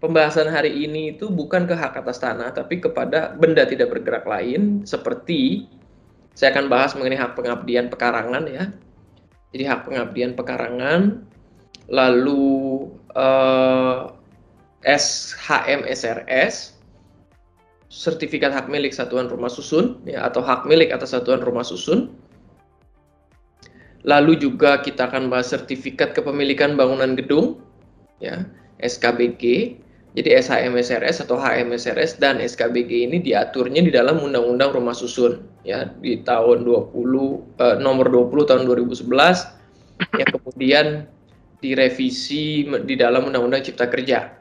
pembahasan hari ini itu bukan ke hak atas tanah, tapi kepada benda tidak bergerak lain, seperti saya akan bahas mengenai hak pengabdian pekarangan ya. Jadi hak pengabdian pekarangan, lalu SHM SRS, sertifikat hak milik satuan rumah susun ya, atau hak milik atas satuan rumah susun. Lalu juga kita akan bahas sertifikat kepemilikan bangunan gedung ya, SKBG. Jadi SHM SRS atau HM SRS dan SKBG ini diaturnya di dalam Undang-Undang Rumah Susun ya, di tahun nomor 20 tahun 2011 yang kemudian direvisi di dalam Undang-Undang Cipta Kerja.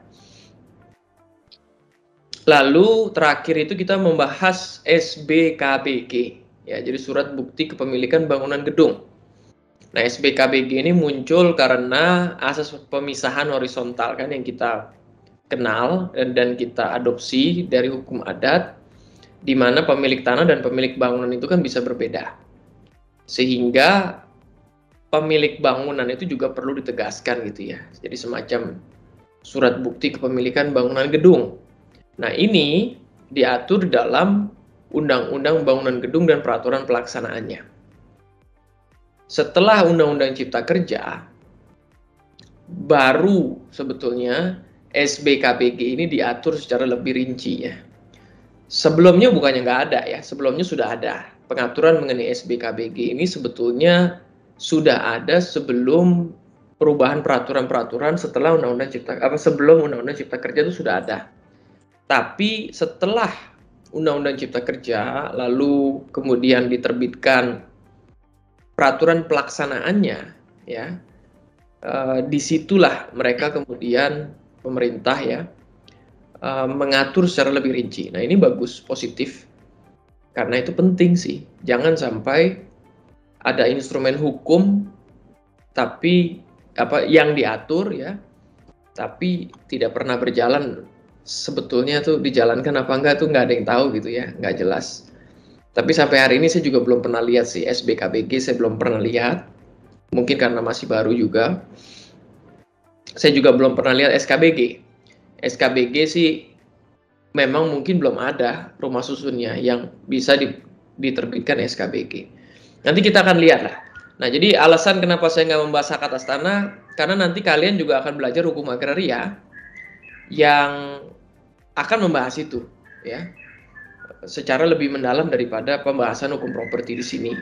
Lalu terakhir itu kita membahas SBKBG ya, jadi surat bukti kepemilikan bangunan gedung. Nah, SBKBG ini muncul karena asas pemisahan horizontal kan yang kita kenal dan kita adopsi dari hukum adat, di mana pemilik tanah dan pemilik bangunan itu kan bisa berbeda. Sehingga pemilik bangunan itu juga perlu ditegaskan gitu ya. Jadi semacam surat bukti kepemilikan bangunan gedung. Nah, ini diatur dalam Undang-Undang Bangunan Gedung dan peraturan pelaksanaannya. Setelah Undang-Undang Cipta Kerja, baru sebetulnya SBKBG ini diatur secara lebih rinci ya. Sebelumnya bukannya nggak ada ya, sebelumnya sudah ada. Pengaturan mengenai SBKBG ini sebetulnya sudah ada sebelum perubahan peraturan-peraturan setelah sebelum Undang-Undang Cipta Kerja itu sudah ada. Tapi setelah Undang-Undang Cipta Kerja lalu kemudian diterbitkan peraturan pelaksanaannya ya, disitulah mereka kemudian pemerintah ya mengatur secara lebih rinci. Nah, ini bagus, positif, karena itu penting sih. Jangan sampai ada instrumen hukum tapi yang diatur ya, tapi tidak pernah berjalan. Sebetulnya tuh dijalankan apa enggak tuh nggak ada yang tahu gitu ya, nggak jelas. Tapi sampai hari ini saya juga belum pernah lihat sih SBKBG, saya belum pernah lihat. Mungkin karena masih baru juga. Saya juga belum pernah lihat SKBG. SKBG sih memang mungkin belum ada rumah susunnya yang bisa diterbitkan SKBG. Nanti kita akan lihat lah. Nah, jadi alasan kenapa saya nggak membahas hak atas tanah, karena nanti kalian juga akan belajar hukum agraria yang akan membahas itu ya, secara lebih mendalam daripada pembahasan hukum properti di sini.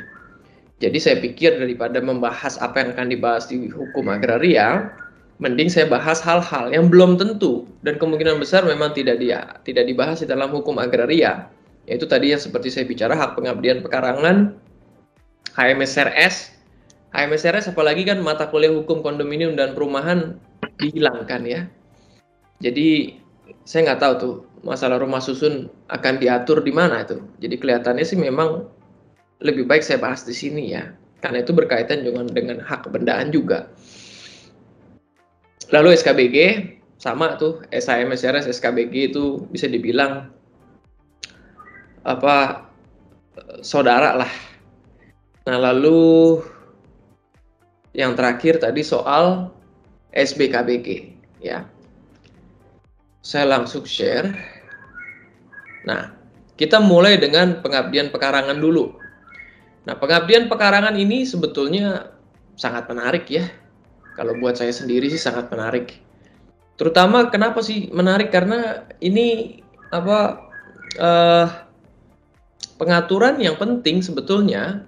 Jadi saya pikir daripada membahas apa yang akan dibahas di hukum agraria, mending saya bahas hal-hal yang belum tentu dan kemungkinan besar memang tidak dibahas di dalam hukum agraria. Yaitu tadi yang seperti saya bicara, hak pengabdian pekarangan, HMSRS. HMSRS apalagi kan mata kuliah hukum kondominium dan perumahan dihilangkan ya. Jadi saya nggak tahu tuh masalah rumah susun akan diatur di mana itu. Jadi kelihatannya sih memang lebih baik saya bahas di sini ya, karena itu berkaitan dengan hak kebendaan juga. Lalu SKBG sama tuh, SHM SRS SKBG itu bisa dibilang saudara lah. Nah, lalu yang terakhir tadi soal SBKBG ya. Saya langsung share. Nah, kita mulai dengan pengabdian pekarangan dulu. Nah, pengabdian pekarangan ini sebetulnya sangat menarik ya. Kalau buat saya sendiri sih sangat menarik. Terutama kenapa sih menarik? Karena ini pengaturan yang penting sebetulnya.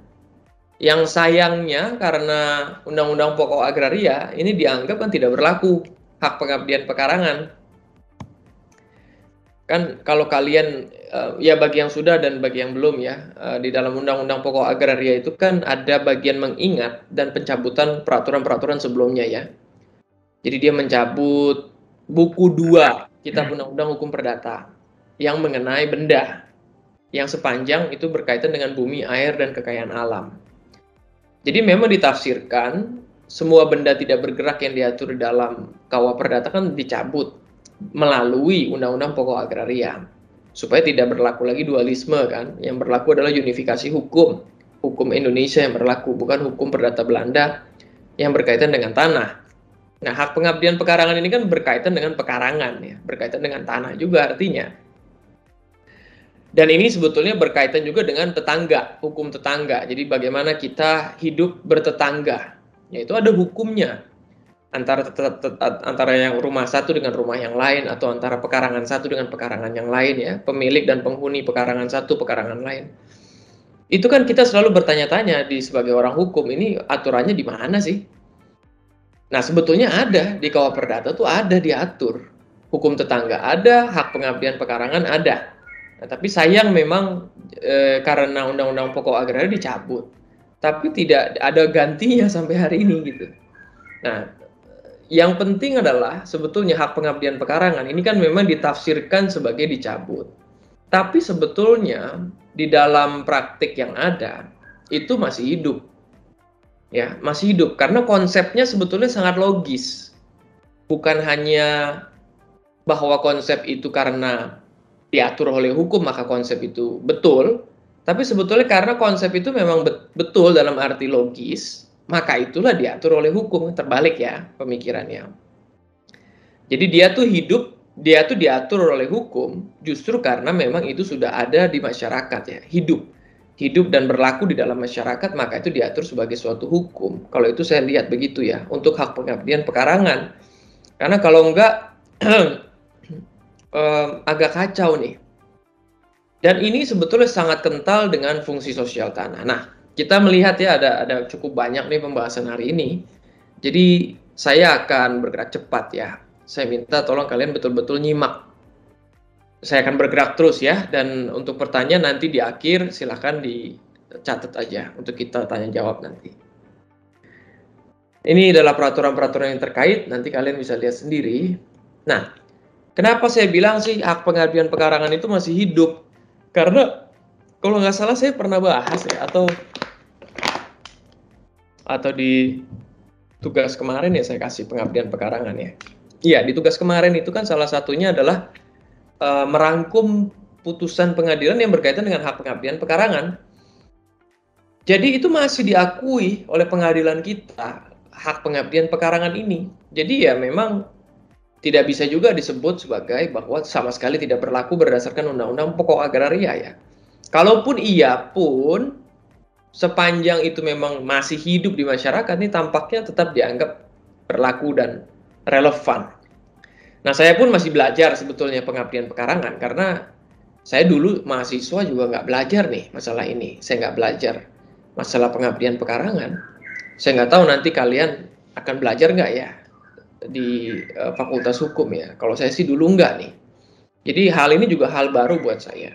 Yang sayangnya karena Undang-Undang Pokok Agraria ini dianggap kan tidak berlaku hak pengabdian pekarangan. Kan kalau kalian ya bagi yang sudah dan bagi yang belum ya, di dalam Undang-Undang Pokok Agraria itu kan ada bagian mengingat dan pencabutan peraturan-peraturan sebelumnya ya. Jadi dia mencabut buku 2 Kitab Undang-Undang Hukum Perdata yang mengenai benda yang sepanjang itu berkaitan dengan bumi, air, dan kekayaan alam. Jadi memang ditafsirkan semua benda tidak bergerak yang diatur dalam KUH Perdata kan dicabut melalui Undang-Undang Pokok Agraria supaya tidak berlaku lagi dualisme kan. Yang berlaku adalah unifikasi hukum Indonesia yang berlaku, bukan hukum perdata Belanda yang berkaitan dengan tanah. Nah, hak pengabdian pekarangan ini kan berkaitan dengan pekarangan ya, berkaitan dengan tanah juga artinya. Dan ini sebetulnya berkaitan juga dengan tetangga, hukum tetangga. Jadi bagaimana kita hidup bertetangga, yaitu ada hukumnya antara yang rumah satu dengan rumah yang lain, atau antara pekarangan satu dengan pekarangan yang lain ya, pemilik dan penghuni pekarangan satu, pekarangan lain. Itu kan kita selalu bertanya-tanya sebagai orang hukum, ini aturannya di mana sih? Nah, sebetulnya ada di KUH Perdata tuh ada diatur. Hukum tetangga ada, hak pengabdian pekarangan ada. Nah, tapi sayang memang karena Undang-Undang Pokok Agraria dicabut. Tapi tidak ada gantinya sampai hari ini gitu. Nah, yang penting adalah sebetulnya hak pengabdian pekarangan ini kan memang ditafsirkan sebagai dicabut. Tapi sebetulnya di dalam praktik yang ada itu masih hidup. Ya, masih hidup karena konsepnya sebetulnya sangat logis. Bukan hanya bahwa konsep itu karena diatur oleh hukum maka konsep itu betul, tapi sebetulnya karena konsep itu memang betul dalam arti logis, maka itulah diatur oleh hukum. Terbalik ya pemikirannya. Jadi dia tuh hidup, dia tuh diatur oleh hukum justru karena memang itu sudah ada di masyarakat ya, hidup dan berlaku di dalam masyarakat, maka itu diatur sebagai suatu hukum. Kalau itu saya lihat begitu ya, untuk hak pengabdian pekarangan. Karena kalau enggak agak kacau nih. Dan ini sebetulnya sangat kental dengan fungsi sosial tanah. Nah, kita melihat ya ada cukup banyak nih pembahasan hari ini. Jadi saya akan bergerak cepat ya. Saya minta tolong kalian betul-betul nyimak. Saya akan bergerak terus ya, dan untuk pertanyaan nanti di akhir silahkan dicatat aja untuk kita tanya jawab nanti. Ini adalah peraturan-peraturan yang terkait, nanti kalian bisa lihat sendiri. Nah, kenapa saya bilang sih hak pengabdian pekarangan itu masih hidup? Karena kalau nggak salah saya pernah bahas ya, atau di tugas kemarin ya saya kasih pengabdian pekarangan ya. Iya, di tugas kemarin itu kan salah satunya adalah merangkum putusan pengadilan yang berkaitan dengan hak pengabdian pekarangan. Jadi itu masih diakui oleh pengadilan kita, hak pengabdian pekarangan ini. Jadi ya memang tidak bisa juga disebut sebagai bahwa sama sekali tidak berlaku berdasarkan Undang-Undang Pokok Agraria ya. Kalaupun iya pun, sepanjang itu memang masih hidup di masyarakat, ini tampaknya tetap dianggap berlaku dan relevan. Nah, saya pun masih belajar sebetulnya pengabdian pekarangan, karena saya dulu mahasiswa juga nggak belajar nih masalah ini. Saya nggak belajar masalah pengabdian pekarangan. Saya nggak tahu nanti kalian akan belajar nggak ya di Fakultas Hukum ya. Kalau saya sih dulu nggak nih. Jadi hal ini juga hal baru buat saya.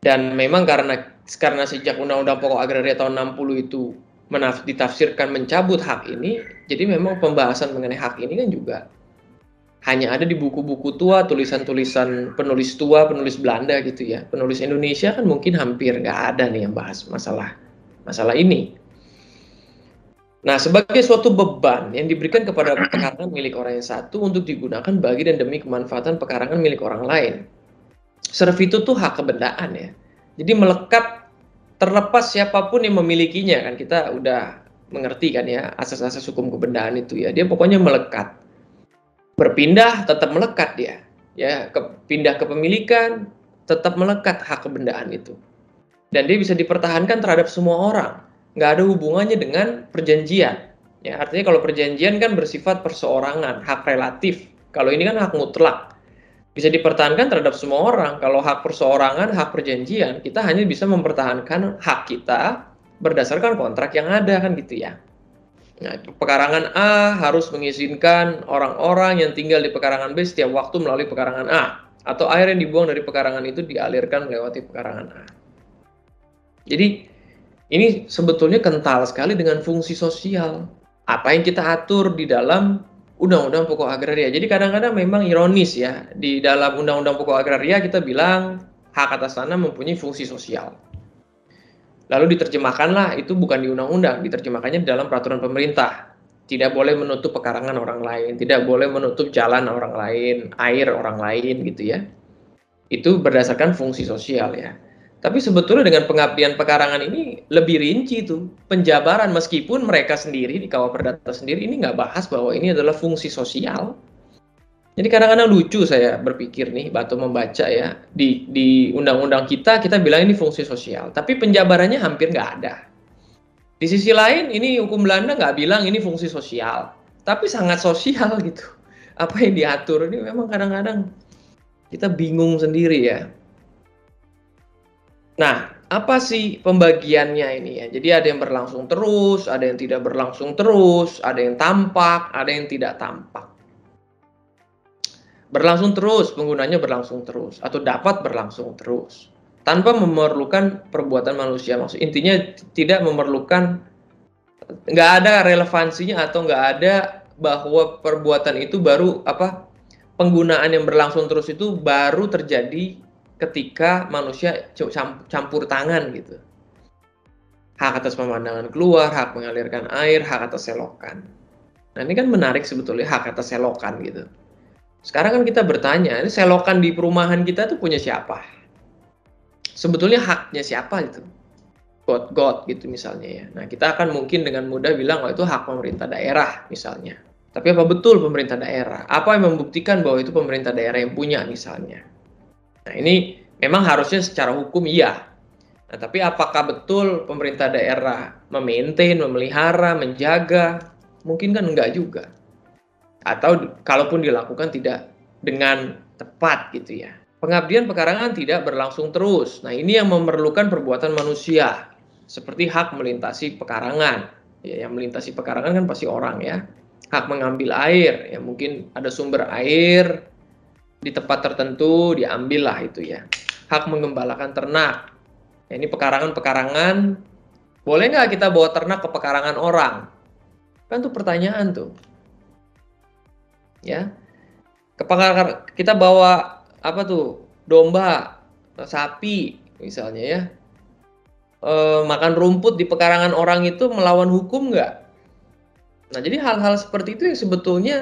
Dan memang karena sejak Undang-Undang Pokok Agraria tahun 60 itu ditafsirkan mencabut hak ini, jadi memang pembahasan mengenai hak ini kan juga hanya ada di buku-buku tua, tulisan-tulisan penulis tua, penulis Belanda gitu ya. Penulis Indonesia kan mungkin hampir nggak ada nih yang bahas masalah ini. Nah, sebagai suatu beban yang diberikan kepada pekarangan milik orang yang satu untuk digunakan bagi dan demi kemanfaatan pekarangan milik orang lain. Servitu tuh hak kebendaan ya. Jadi melekat terlepas siapapun yang memilikinya, kan kita udah mengerti kan ya asas-asas hukum kebendaan itu ya. Dia pokoknya melekat. Berpindah tetap melekat dia. Ya, pindah kepemilikan tetap melekat hak kebendaan itu. Dan dia bisa dipertahankan terhadap semua orang. Nggak ada hubungannya dengan perjanjian. Ya, artinya kalau perjanjian kan bersifat perseorangan, hak relatif. Kalau ini kan hak mutlak. Bisa dipertahankan terhadap semua orang. Kalau hak perseorangan, hak perjanjian, kita hanya bisa mempertahankan hak kita berdasarkan kontrak yang ada kan gitu ya. Nah, pekarangan A harus mengizinkan orang-orang yang tinggal di pekarangan B setiap waktu melalui pekarangan A. Atau air yang dibuang dari pekarangan itu dialirkan melewati pekarangan A. Jadi, ini sebetulnya kental sekali dengan fungsi sosial. Apa yang kita atur di dalam Undang-Undang Pokok Agraria. Jadi kadang-kadang memang ironis ya. Di dalam Undang-Undang Pokok Agraria kita bilang hak atas tanah mempunyai fungsi sosial. Lalu diterjemahkanlah itu bukan di undang-undang, diterjemahkannya dalam peraturan pemerintah. Tidak boleh menutup pekarangan orang lain, tidak boleh menutup jalan orang lain, air orang lain gitu ya. Itu berdasarkan fungsi sosial ya. Tapi sebetulnya dengan pengabdian pekarangan ini lebih rinci tuh penjabaran, meskipun mereka sendiri di Kawah Perdata sendiri ini nggak bahas bahwa ini adalah fungsi sosial. Jadi kadang-kadang lucu saya berpikir nih, Batu membaca ya, di undang-undang kita bilang ini fungsi sosial, tapi penjabarannya hampir nggak ada. Di sisi lain ini hukum Belanda nggak bilang ini fungsi sosial, tapi sangat sosial gitu. Apa yang diatur ini memang kadang-kadang kita bingung sendiri ya. Nah, apa sih pembagiannya ini ya? Jadi ada yang berlangsung terus, ada yang tidak berlangsung terus, ada yang tampak, ada yang tidak tampak. Berlangsung terus, penggunanya berlangsung terus, atau dapat berlangsung terus, tanpa memerlukan perbuatan manusia. Maksud intinya tidak memerlukan, nggak ada relevansinya atau nggak ada bahwa perbuatan itu baru penggunaan yang berlangsung terus itu baru terjadi ketika manusia campur tangan gitu. Hak atas pemandangan keluar, hak mengalirkan air, hak atas selokan. Nah ini kan menarik sebetulnya, hak atas selokan gitu. Sekarang kan kita bertanya, ini selokan di perumahan kita tuh punya siapa? Sebetulnya haknya siapa itu? God gitu misalnya ya. Nah kita akan mungkin dengan mudah bilang, oh itu hak pemerintah daerah misalnya. Tapi apa betul pemerintah daerah? Apa yang membuktikan bahwa itu pemerintah daerah yang punya misalnya? Nah ini memang harusnya secara hukum iya. Nah tapi apakah betul pemerintah daerah memaintain, memelihara, menjaga? Mungkin kan enggak juga. Atau kalaupun dilakukan tidak dengan tepat gitu ya. Pengabdian pekarangan tidak berlangsung terus. Nah ini yang memerlukan perbuatan manusia, seperti hak melintasi pekarangan. Ya, yang melintasi pekarangan kan pasti orang ya. Hak mengambil air, ya mungkin ada sumber air di tempat tertentu, diambil lah itu ya. Hak mengembalakan ternak. Ya, ini pekarangan-pekarangan, boleh nggak kita bawa ternak ke pekarangan orang? Kan tuh pertanyaan tuh. Ya, kita bawa domba, sapi misalnya ya, makan rumput di pekarangan orang itu melawan hukum nggak? Nah jadi hal-hal seperti itu yang sebetulnya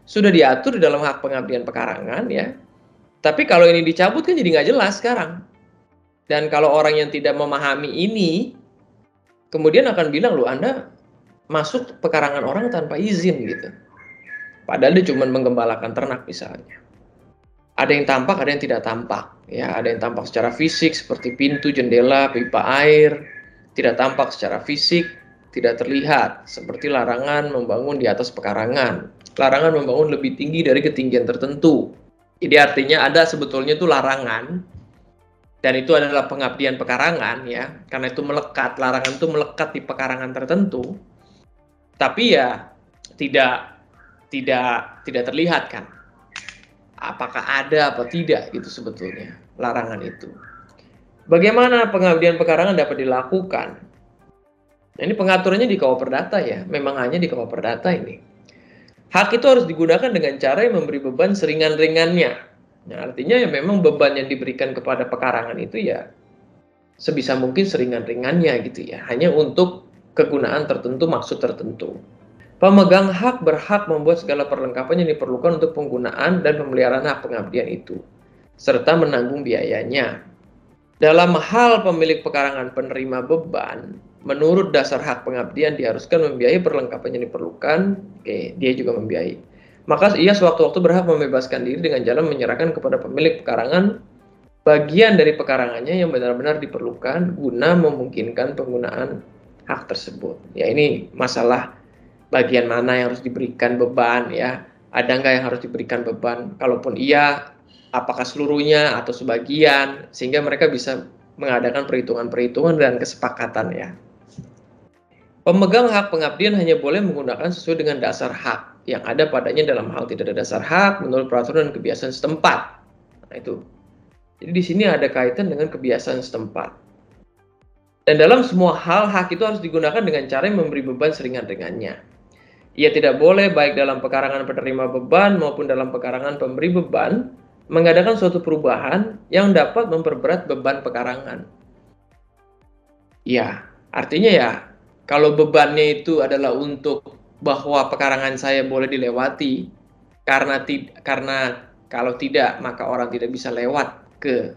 sudah diatur di dalam hak pengabdian pekarangan ya, tapi kalau ini dicabut kan jadi nggak jelas sekarang. Dan kalau orang yang tidak memahami ini kemudian akan bilang, loh Anda masuk pekarangan orang tanpa izin gitu. Padahal dia cuma menggembalakan ternak misalnya. Ada yang tampak, ada yang tidak tampak. Ya, ada yang tampak secara fisik seperti pintu, jendela, pipa air. Tidak tampak secara fisik, tidak terlihat seperti larangan membangun di atas pekarangan. Larangan membangun lebih tinggi dari ketinggian tertentu. Jadi artinya ada sebetulnya itu larangan, dan itu adalah pengabdian pekarangan ya, karena itu melekat, larangan itu melekat di pekarangan tertentu. Tapi ya tidak terlihat kan apakah ada apa tidak gitu sebetulnya larangan itu. Bagaimana pengabdian pekarangan dapat dilakukan? Nah, ini pengaturannya di Kawah Perdata ya, memang hanya di Kawah Perdata ini. Hak itu harus digunakan dengan cara yang memberi beban seringan-ringannya. Nah, artinya ya memang beban yang diberikan kepada pekarangan itu ya sebisa mungkin seringan-ringannya gitu ya, hanya untuk kegunaan tertentu, maksud tertentu. Pemegang hak berhak membuat segala perlengkapan yang diperlukan untuk penggunaan dan pemeliharaan hak pengabdian itu, serta menanggung biayanya. Dalam hal pemilik pekarangan penerima beban, menurut dasar hak pengabdian diharuskan membiayai perlengkapan yang diperlukan, dia juga membiayai. Maka ia sewaktu-waktu berhak membebaskan diri dengan jalan menyerahkan kepada pemilik pekarangan bagian dari pekarangannya yang benar-benar diperlukan guna memungkinkan penggunaan hak tersebut. Ya ini masalah bagian mana yang harus diberikan beban ya, ada nggak yang harus diberikan beban, kalaupun iya apakah seluruhnya atau sebagian, sehingga mereka bisa mengadakan perhitungan-perhitungan dan kesepakatan ya. Pemegang hak pengabdian hanya boleh menggunakan sesuai dengan dasar hak yang ada padanya dalam hal tidak ada dasar hak menurut peraturan dan kebiasaan setempat. Nah itu, jadi di sini ada kaitan dengan kebiasaan setempat. Dan dalam semua hal, hak itu harus digunakan dengan cara yang memberi beban seringan-ringannya. Ia tidak boleh baik dalam pekarangan penerima beban maupun dalam pekarangan pemberi beban mengadakan suatu perubahan yang dapat memperberat beban pekarangan. Ya, artinya ya, kalau bebannya itu adalah untuk bahwa pekarangan saya boleh dilewati, karena kalau tidak maka orang tidak bisa lewat ke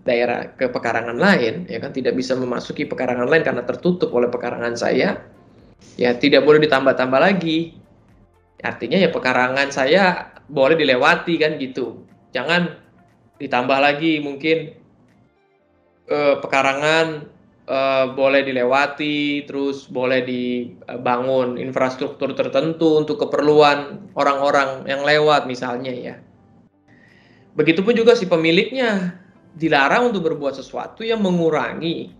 daerah ke pekarangan lain, ya kan, tidak bisa memasuki pekarangan lain karena tertutup oleh pekarangan saya, ya tidak boleh ditambah-tambah lagi. Artinya ya pekarangan saya boleh dilewati kan gitu. Jangan ditambah lagi mungkin pekarangan boleh dilewati, terus boleh dibangun infrastruktur tertentu untuk keperluan orang-orang yang lewat misalnya ya. Begitupun juga si pemiliknya dilarang untuk berbuat sesuatu yang mengurangi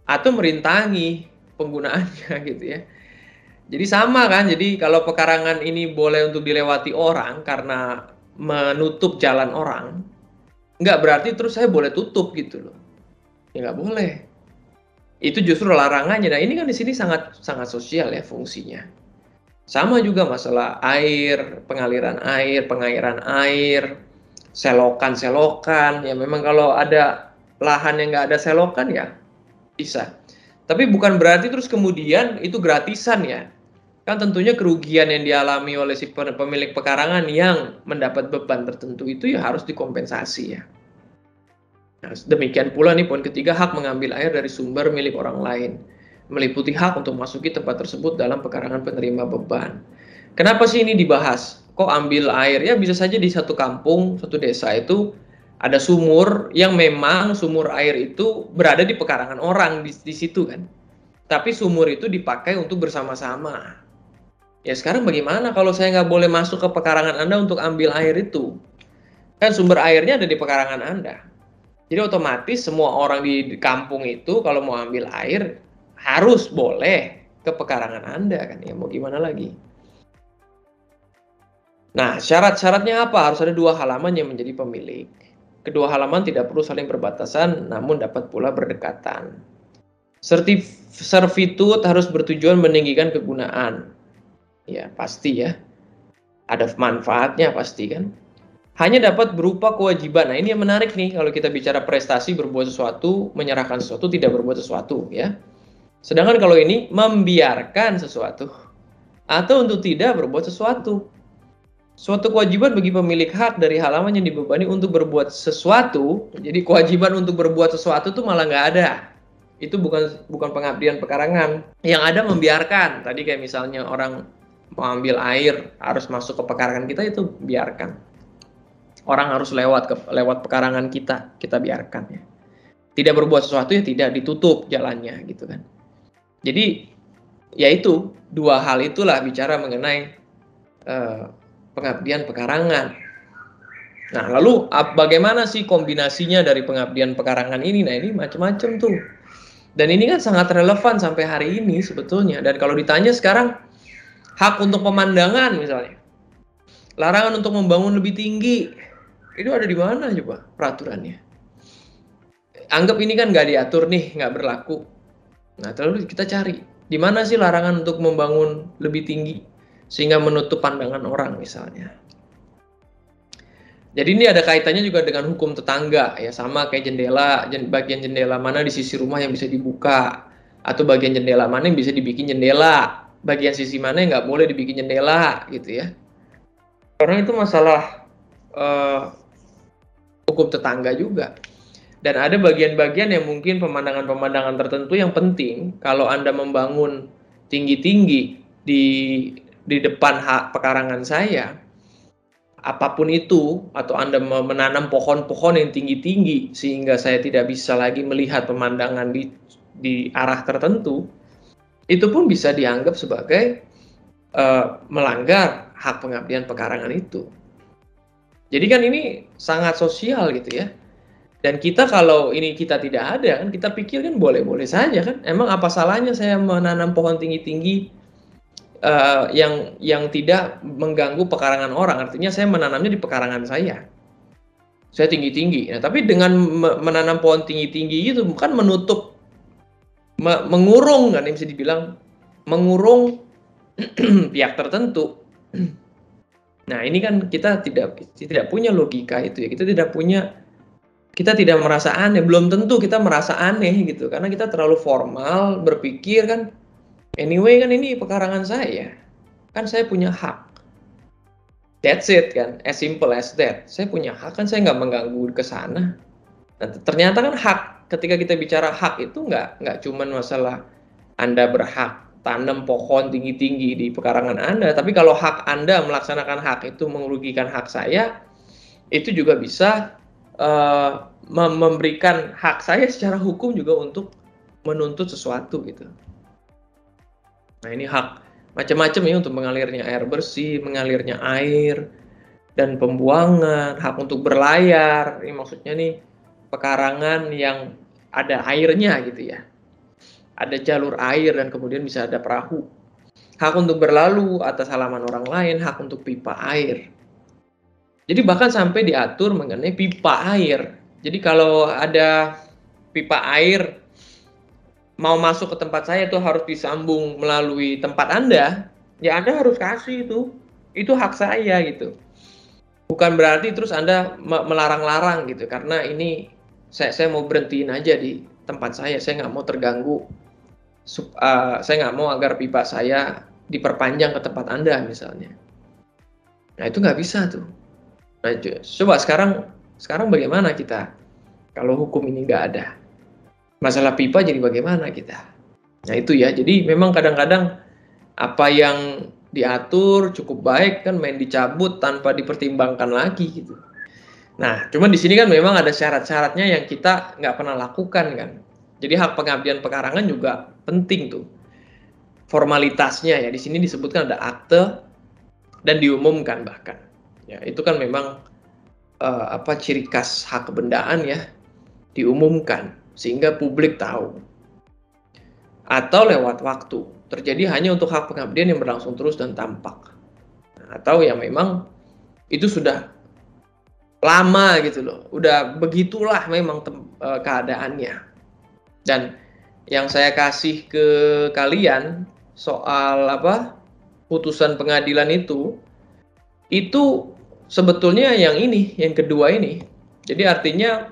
atau merintangi penggunaannya gitu ya. Jadi sama kan, jadi kalau pekarangan ini boleh untuk dilewati orang karena menutup jalan orang, nggak berarti terus saya boleh tutup gitu loh. Ya nggak boleh. Itu justru larangannya. Nah ini kan di sini sangat sangat sosial ya fungsinya. Sama juga masalah air, pengairan air, selokan-selokan. Ya memang kalau ada lahan yang nggak ada selokan ya bisa. Tapi bukan berarti terus kemudian itu gratisan ya. Kan tentunya kerugian yang dialami oleh si pemilik pekarangan yang mendapat beban tertentu itu ya harus dikompensasi ya. Nah, demikian pula nih poin ketiga, hak mengambil air dari sumber milik orang lain, meliputi hak untuk masuki tempat tersebut dalam pekarangan penerima beban. Kenapa sih ini dibahas? Kok ambil air? Ya bisa saja di satu kampung, satu desa itu ada sumur yang memang sumur air itu berada di pekarangan orang di situ kan. Tapi sumur itu dipakai untuk bersama-sama. Ya sekarang bagaimana kalau saya nggak boleh masuk ke pekarangan Anda untuk ambil air itu? Kan sumber airnya ada di pekarangan Anda. Jadi otomatis semua orang di kampung itu kalau mau ambil air harus boleh ke pekarangan Anda kan ya, mau gimana lagi. Nah syarat-syaratnya apa? Harus ada 2 halaman yang menjadi pemilik. Kedua halaman tidak perlu saling berbatasan namun dapat pula berdekatan. Servitut harus bertujuan meninggikan kegunaan. Ya pasti ya, ada manfaatnya pasti kan. Hanya dapat berupa kewajiban. Nah ini yang menarik nih kalau kita bicara prestasi berbuat sesuatu, menyerahkan sesuatu, tidak berbuat sesuatu ya. Sedangkan kalau ini membiarkan sesuatu atau untuk tidak berbuat sesuatu. Suatu kewajiban bagi pemilik hak dari halaman yang dibebani untuk berbuat sesuatu. Jadi kewajiban untuk berbuat sesuatu itu malah nggak ada. Itu bukan pengabdian pekarangan. Yang ada membiarkan. Tadi kayak misalnya orang mau ambil air harus masuk ke pekarangan kita, itu biarkan. Orang harus lewat pekarangan kita biarkan ya. Tidak berbuat sesuatu ya tidak ditutup jalannya gitu kan. Jadi ya itu 2 hal itulah bicara mengenai pengabdian pekarangan. Nah lalu bagaimana sih kombinasinya dari pengabdian pekarangan ini? Nah ini macam-macam tuh. Dan ini kan sangat relevan sampai hari ini sebetulnya. Dan kalau ditanya sekarang, hak untuk pemandangan misalnya, larangan untuk membangun lebih tinggi, itu ada di mana coba peraturannya? Anggap ini kan nggak diatur nih, nggak berlaku. Nah terus kita cari, di mana sih larangan untuk membangun lebih tinggi sehingga menutup pandangan orang misalnya. Jadi ini ada kaitannya juga dengan hukum tetangga ya, sama kayak jendela, bagian jendela mana di sisi rumah yang bisa dibuka, atau bagian jendela mana yang bisa dibikin jendela, bagian sisi mana yang nggak boleh dibikin jendela gitu ya. Karena itu masalah hukum tetangga juga. Dan ada bagian-bagian yang mungkin pemandangan-pemandangan tertentu yang penting kalau Anda membangun tinggi-tinggi di depan pekarangan saya, apapun itu, atau Anda menanam pohon-pohon yang tinggi-tinggi sehingga saya tidak bisa lagi melihat pemandangan di arah tertentu, itu pun bisa dianggap sebagai melanggar hak pengabdian pekarangan itu. Jadi kan ini sangat sosial gitu ya. Dan kita kalau ini kita tidak ada kan, kita pikir kan boleh-boleh saja kan. Emang apa salahnya saya menanam pohon tinggi-tinggi yang tidak mengganggu pekarangan orang? Artinya saya menanamnya di pekarangan saya tinggi-tinggi. Nah, tapi dengan menanam pohon tinggi-tinggi itu kan menutup, mengurung kan, bisa dibilang mengurung pihak tertentu. Nah ini kan kita tidak punya logika itu ya. Kita tidak merasa aneh, belum tentu kita merasa aneh gitu, karena kita terlalu formal berpikir kan, anyway kan ini pekarangan saya, kan saya punya hak, that's it kan, as simple as that, saya punya hak kan, saya nggak mengganggu ke sana, Nah, ternyata kan hak, ketika kita bicara hak itu nggak cuman masalah Anda berhak tanam pohon tinggi-tinggi di pekarangan Anda, tapi kalau hak Anda melaksanakan hak itu merugikan hak saya, itu juga bisa memberikan hak saya secara hukum juga untuk menuntut sesuatu gitu. Nah, ini hak macam-macam ya, untuk mengalirnya air bersih, mengalirnya air, dan pembuangan, hak untuk berlayar. Ini maksudnya nih pekarangan yang ada airnya gitu ya. Ada jalur air dan kemudian bisa ada perahu. Hak untuk berlalu atas halaman orang lain, hak untuk pipa air. Jadi bahkan sampai diatur mengenai pipa air. Jadi kalau ada pipa air mau masuk ke tempat saya itu harus disambung melalui tempat Anda, ya Anda harus kasih itu. Itu hak saya gitu. Bukan berarti terus Anda melarang-larang gitu, karena ini saya mau berhentiin aja di tempat saya nggak mau terganggu. Saya nggak mau agar pipa saya diperpanjang ke tempat Anda misalnya. Nah itu nggak bisa tuh. Nah coba sekarang bagaimana kita kalau hukum ini nggak ada? Masalah pipa jadi bagaimana kita? Nah itu ya, jadi memang kadang-kadang apa yang diatur cukup baik kan main dicabut tanpa dipertimbangkan lagi gitu. Nah, cuman di sini kan memang ada syarat-syaratnya yang kita nggak pernah lakukan kan. Jadi hak pengabdian pekarangan juga penting tuh. Formalitasnya ya, di sini disebutkan ada akte dan diumumkan bahkan. Ya, itu kan memang ciri khas hak kebendaan ya, diumumkan sehingga publik tahu. Atau lewat waktu, terjadi hanya untuk hak pengabdian yang berlangsung terus dan tampak. Atau yang memang itu sudah lama gitu loh, udah begitulah memang keadaannya. Dan yang saya kasih ke kalian soal putusan pengadilan itu sebetulnya yang ini, yang kedua ini. Jadi artinya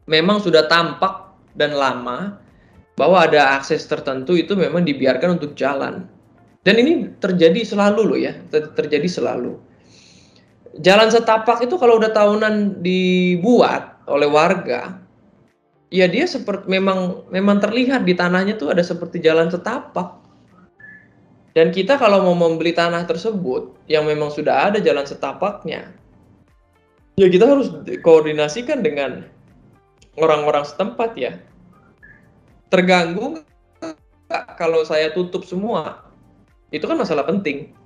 memang sudah tampak dan lama bahwa ada akses tertentu itu memang dibiarkan untuk jalan. Dan ini terjadi selalu loh ya, terjadi selalu. Jalan setapak itu kalau udah tahunan dibuat oleh warga, ya dia seperti memang terlihat di tanahnya tuh ada seperti jalan setapak. Dan kita kalau mau membeli tanah tersebut yang memang sudah ada jalan setapaknya, ya kita harus koordinasikan dengan orang-orang setempat ya. Terganggu nggak kalau saya tutup semua? Itu kan masalah penting.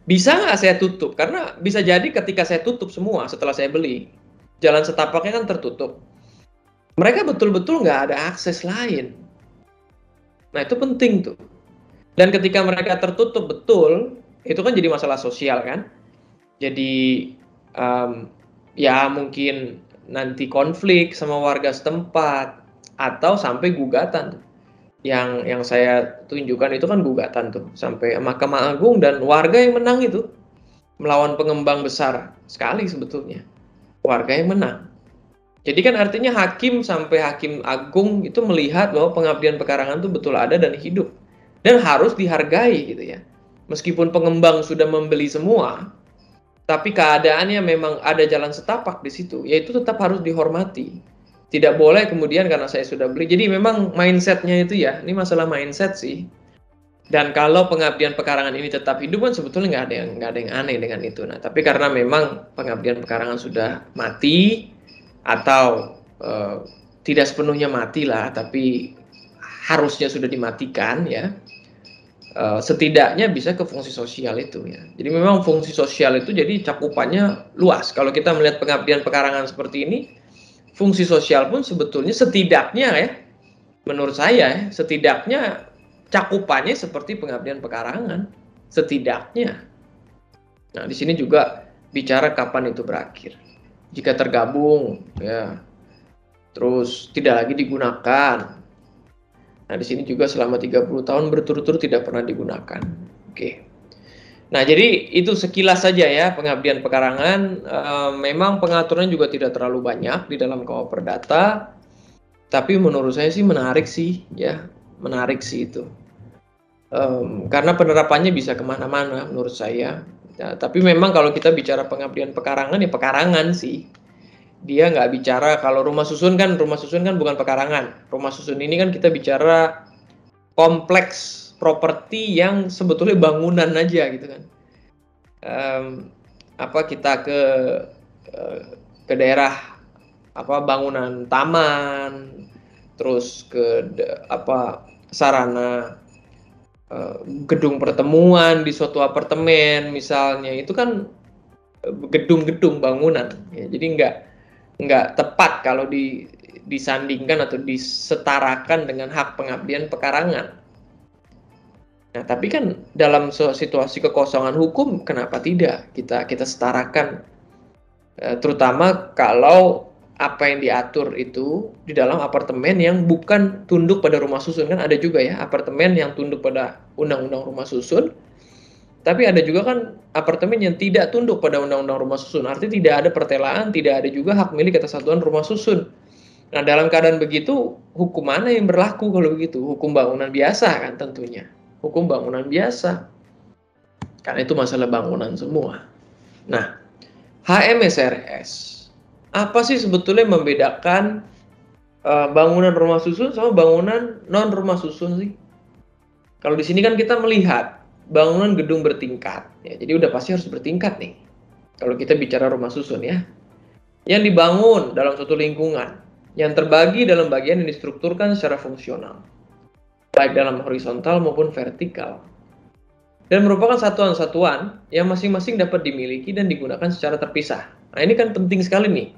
Bisa nggak saya tutup? Karena bisa jadi ketika saya tutup semua setelah saya beli, jalan setapaknya kan tertutup. Mereka betul-betul nggak ada akses lain. Nah itu penting tuh. Dan ketika mereka tertutup betul, itu kan jadi masalah sosial kan. Jadi ya mungkin nanti konflik sama warga setempat atau sampai gugatan. Yang saya tunjukkan itu kan gugatan tuh sampai Mahkamah Agung dan warga yang menang itu melawan pengembang besar sekali sebetulnya. Warga yang menang. Jadi kan artinya hakim sampai hakim agung itu melihat bahwa pengabdian pekarangan itu betul ada dan hidup dan harus dihargai gitu ya. Meskipun pengembang sudah membeli semua, tapi keadaannya memang ada jalan setapak di situ, ya itu tetap harus dihormati. Tidak boleh kemudian karena saya sudah beli. Jadi memang mindsetnya itu ya, ini masalah mindset sih. Dan kalau pengabdian pekarangan ini tetap hidup kan sebetulnya nggak ada yang aneh dengan itu. Nah, tapi karena memang pengabdian pekarangan sudah mati atau tidak sepenuhnya mati lah, tapi harusnya sudah dimatikan ya. Setidaknya bisa ke fungsi sosial itu ya. Jadi memang fungsi sosial itu jadi cakupannya luas. Kalau kita melihat pengabdian pekarangan seperti ini, fungsi sosial pun sebetulnya setidaknya ya, menurut saya ya, setidaknya cakupannya seperti pengabdian pekarangan, setidaknya. Nah, di sini juga bicara kapan itu berakhir. Jika tergabung, ya, terus tidak lagi digunakan. Nah, di sini juga selama 30 tahun berturut-turut tidak pernah digunakan. Oke. Nah, jadi itu sekilas saja ya pengabdian pekarangan. Memang pengaturan juga tidak terlalu banyak di dalam KUH Perdata, tapi menurut saya sih menarik sih ya, menarik sih itu. Karena penerapannya bisa kemana-mana menurut saya. Ya, tapi memang kalau kita bicara pengabdian pekarangan ya pekarangan sih. Dia nggak bicara kalau rumah susun kan bukan pekarangan. Rumah susun ini kan kita bicara kompleks properti yang sebetulnya bangunan aja gitu kan. Kita ke daerah bangunan taman, terus sarana gedung pertemuan di suatu apartemen misalnya, itu kan gedung-gedung bangunan ya. Jadi nggak tepat kalau disandingkan atau disetarakan dengan hak pengabdian pekarangan. Nah, tapi kan dalam situasi kekosongan hukum, kenapa tidak kita setarakan? Terutama kalau apa yang diatur itu di dalam apartemen yang bukan tunduk pada rumah susun. Kan ada juga ya apartemen yang tunduk pada undang-undang rumah susun, tapi ada juga kan apartemen yang tidak tunduk pada undang-undang rumah susun. Artinya tidak ada pertelaan, tidak ada juga hak milik atas satuan rumah susun. Nah, dalam keadaan begitu, hukum mana yang berlaku kalau begitu? Hukum bangunan biasa kan tentunya. Hukum bangunan biasa. Karena itu masalah bangunan semua. Nah, HMSRS. Apa sih sebetulnya membedakan bangunan rumah susun sama bangunan non rumah susun sih? Kalau di sini kan kita melihat bangunan gedung bertingkat. Ya, jadi udah pasti harus bertingkat nih. Kalau kita bicara rumah susun ya. Yang dibangun dalam suatu lingkungan. Yang terbagi dalam bagian yang distrukturkan secara fungsional. Baik dalam horizontal maupun vertikal. Dan merupakan satuan-satuan yang masing-masing dapat dimiliki dan digunakan secara terpisah. Nah, ini kan penting sekali nih.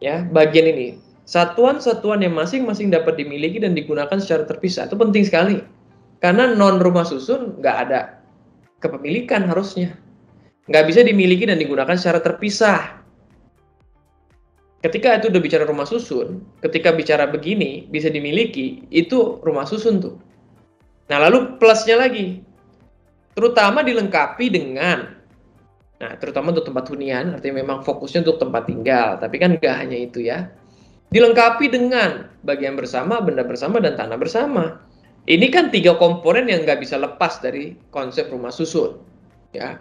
Ya, bagian ini. Satuan-satuan yang masing-masing dapat dimiliki dan digunakan secara terpisah. Itu penting sekali. Karena non rumah susun nggak ada kepemilikan harusnya. Nggak bisa dimiliki dan digunakan secara terpisah. Ketika itu udah bicara rumah susun, ketika bicara begini, bisa dimiliki, itu rumah susun tuh. Nah, lalu plusnya lagi. Terutama dilengkapi dengan, terutama untuk tempat hunian, artinya memang fokusnya untuk tempat tinggal. Tapi kan nggak hanya itu ya. Dilengkapi dengan bagian bersama, benda bersama, dan tanah bersama. Ini kan 3 komponen yang nggak bisa lepas dari konsep rumah susun. Ya.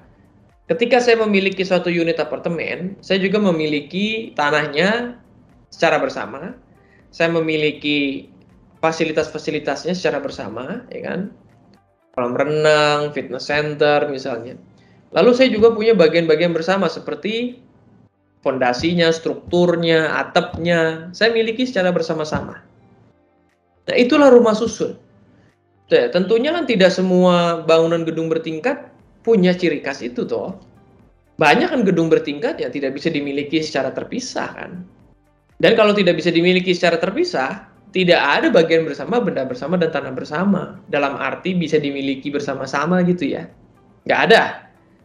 Ketika saya memiliki suatu unit apartemen, saya juga memiliki tanahnya secara bersama. Saya memiliki fasilitas-fasilitasnya secara bersama, ya kan? Kolam renang, fitness center misalnya. Lalu saya juga punya bagian-bagian bersama seperti fondasinya, strukturnya, atapnya. Saya miliki secara bersama-sama. Nah, itulah rumah susun. Tentunya kan tidak semua bangunan gedung bertingkat punya ciri khas itu toh. Banyak kan gedung bertingkat yang tidak bisa dimiliki secara terpisah kan. Dan kalau tidak bisa dimiliki secara terpisah, tidak ada bagian bersama, benda bersama, dan tanah bersama. Dalam arti bisa dimiliki bersama-sama gitu ya. Nggak ada.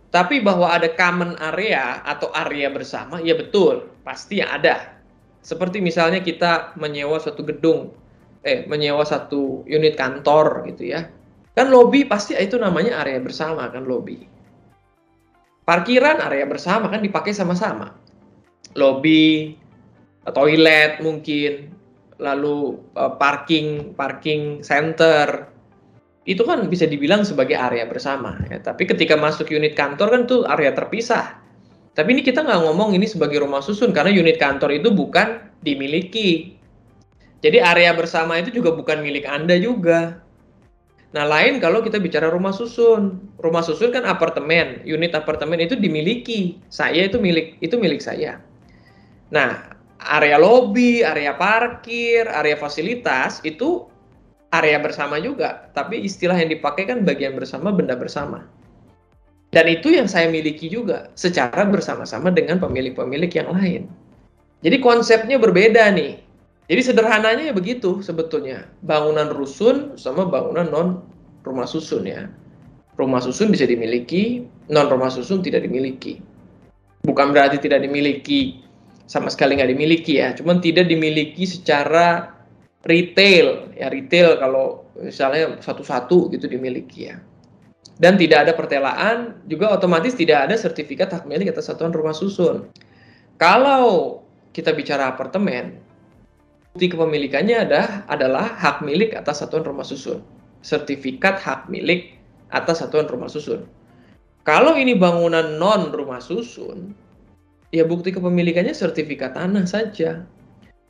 Tapi bahwa ada common area atau area bersama, ya betul. Pasti ada. Seperti misalnya kita menyewa suatu gedung, menyewa satu unit kantor gitu ya. Kan lobby pasti itu namanya area bersama kan, lobby. Parkiran area bersama kan dipakai sama-sama. Lobby, toilet mungkin, lalu parking center. Itu kan bisa dibilang sebagai area bersama ya. Tapi ketika masuk unit kantor kan tuh area terpisah. Tapi ini kita nggak ngomong ini sebagai rumah susun karena unit kantor itu bukan dimiliki. Jadi area bersama itu juga bukan milik Anda juga. Nah, lain kalau kita bicara rumah susun. Rumah susun kan apartemen, unit apartemen itu dimiliki. Saya itu milik saya. Nah, area lobby, area parkir, area fasilitas itu area bersama juga. Tapi istilah yang dipakai kan bagian bersama, benda bersama. Dan itu yang saya miliki juga secara bersama-sama dengan pemilik-pemilik yang lain. Jadi konsepnya berbeda nih. Jadi sederhananya ya begitu sebetulnya. Bangunan rusun sama bangunan non rumah susun ya. Rumah susun bisa dimiliki, non rumah susun tidak dimiliki. Bukan berarti tidak dimiliki, sama sekali nggak dimiliki ya. Cuman tidak dimiliki secara retail. Ya retail kalau misalnya satu-satu gitu dimiliki ya. Dan tidak ada pertelaan, juga otomatis tidak ada sertifikat hak milik atas satuan rumah susun. Kalau kita bicara apartemen, bukti kepemilikannya adalah hak milik atas satuan rumah susun. Sertifikat hak milik atas satuan rumah susun. Kalau ini bangunan non rumah susun, Ya bukti kepemilikannya sertifikat tanah saja.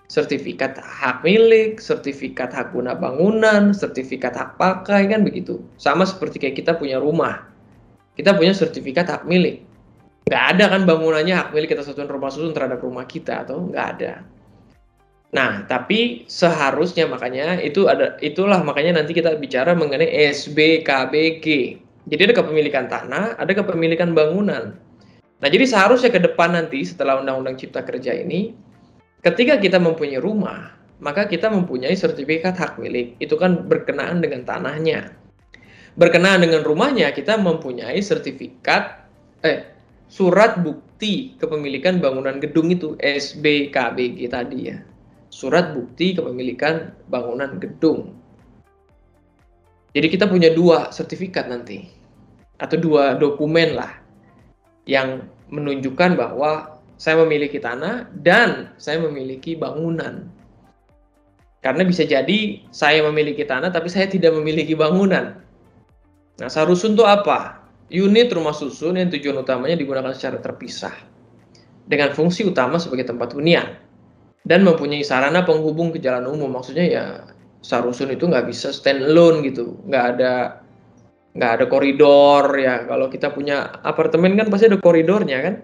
Sertifikat hak milik, sertifikat hak guna bangunan, sertifikat hak pakai, kan begitu. Sama seperti kayak kita punya rumah. Kita punya sertifikat hak milik. Nggak ada kan bangunannya hak milik kita Satuan Rumah Susun terhadap rumah kita, atau nggak ada. Nah, tapi seharusnya makanya itulah makanya nanti kita bicara mengenai SBKBG. Jadi ada kepemilikan tanah, ada kepemilikan bangunan. Nah, jadi seharusnya ke depan nanti setelah Undang-Undang Cipta Kerja ini, ketika kita mempunyai rumah, maka kita mempunyai sertifikat hak milik. Itu kan berkenaan dengan tanahnya. Berkenaan dengan rumahnya, kita mempunyai surat bukti kepemilikan bangunan gedung itu, SBKBG tadi ya. Surat bukti kepemilikan bangunan gedung. Jadi kita punya 2 sertifikat nanti, atau 2 dokumen lah, yang menunjukkan bahwa saya memiliki tanah dan saya memiliki bangunan. Karena bisa jadi saya memiliki tanah tapi saya tidak memiliki bangunan. Nah, sarusun itu apa? Unit rumah susun yang tujuan utamanya digunakan secara terpisah dengan fungsi utama sebagai tempat hunian dan mempunyai sarana penghubung ke jalan umum. Maksudnya ya sarusun itu nggak bisa stand alone gitu, nggak ada koridor ya. Kalau kita punya apartemen kan pasti ada koridornya kan,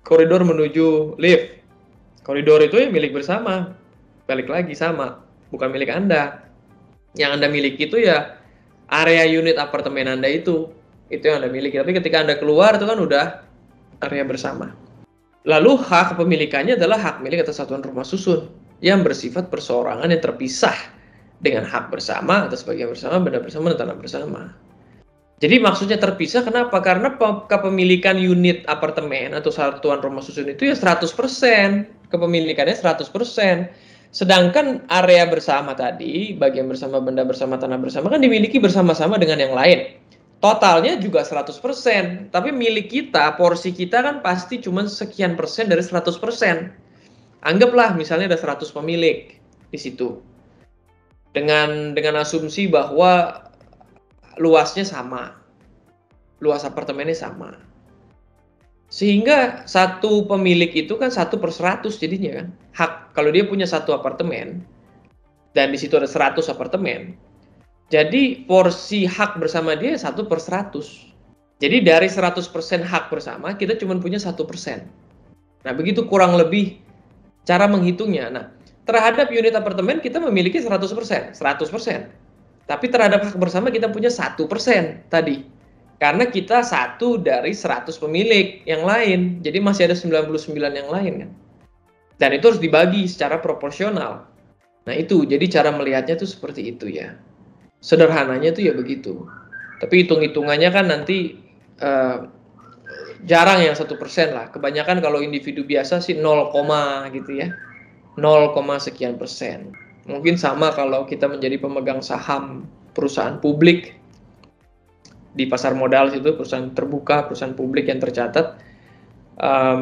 koridor menuju lift. Koridor itu ya milik bersama, balik lagi sama, bukan milik Anda. Yang Anda miliki itu ya area unit apartemen Anda itu yang Anda miliki. Tapi ketika Anda keluar itu kan udah area bersama. Lalu hak kepemilikannya adalah hak milik atas satuan rumah susun yang bersifat perseorangan yang terpisah dengan hak bersama atas bagian bersama, benda bersama, dan tanah bersama. Jadi maksudnya terpisah kenapa? Karena kepemilikan unit apartemen atau satuan rumah susun itu ya 100%. Kepemilikannya 100%. Sedangkan area bersama tadi, bagian bersama, benda bersama, tanah bersama kan dimiliki bersama-sama dengan yang lain. Totalnya juga 100%, tapi milik kita, porsi kita kan pasti cuma sekian persen dari 100%. Anggaplah misalnya ada 100 pemilik di situ. Dengan asumsi bahwa luasnya sama. Luas apartemennya sama. Sehingga satu pemilik itu kan 1/100 jadinya kan. Hak kalau dia punya satu apartemen dan di situ ada 100 apartemen. Jadi porsi hak bersama dia 1/100. Jadi dari 100% hak bersama kita cuma punya 1%. Nah, begitu kurang lebih cara menghitungnya. Nah, terhadap unit apartemen kita memiliki 100%. Tapi terhadap hak bersama kita punya 1% tadi. Karena kita 1 dari 100 pemilik yang lain. Jadi masih ada 99 yang lain kan. Dan itu harus dibagi secara proporsional. Nah, itu jadi cara melihatnya tuh seperti itu ya. Sederhananya itu ya begitu. Tapi hitung-hitungannya kan nanti jarang yang 1% lah. Kebanyakan kalau individu biasa sih 0, gitu ya. 0, sekian persen. Mungkin sama kalau kita menjadi pemegang saham perusahaan publik di pasar modal situ, perusahaan terbuka, perusahaan publik yang tercatat,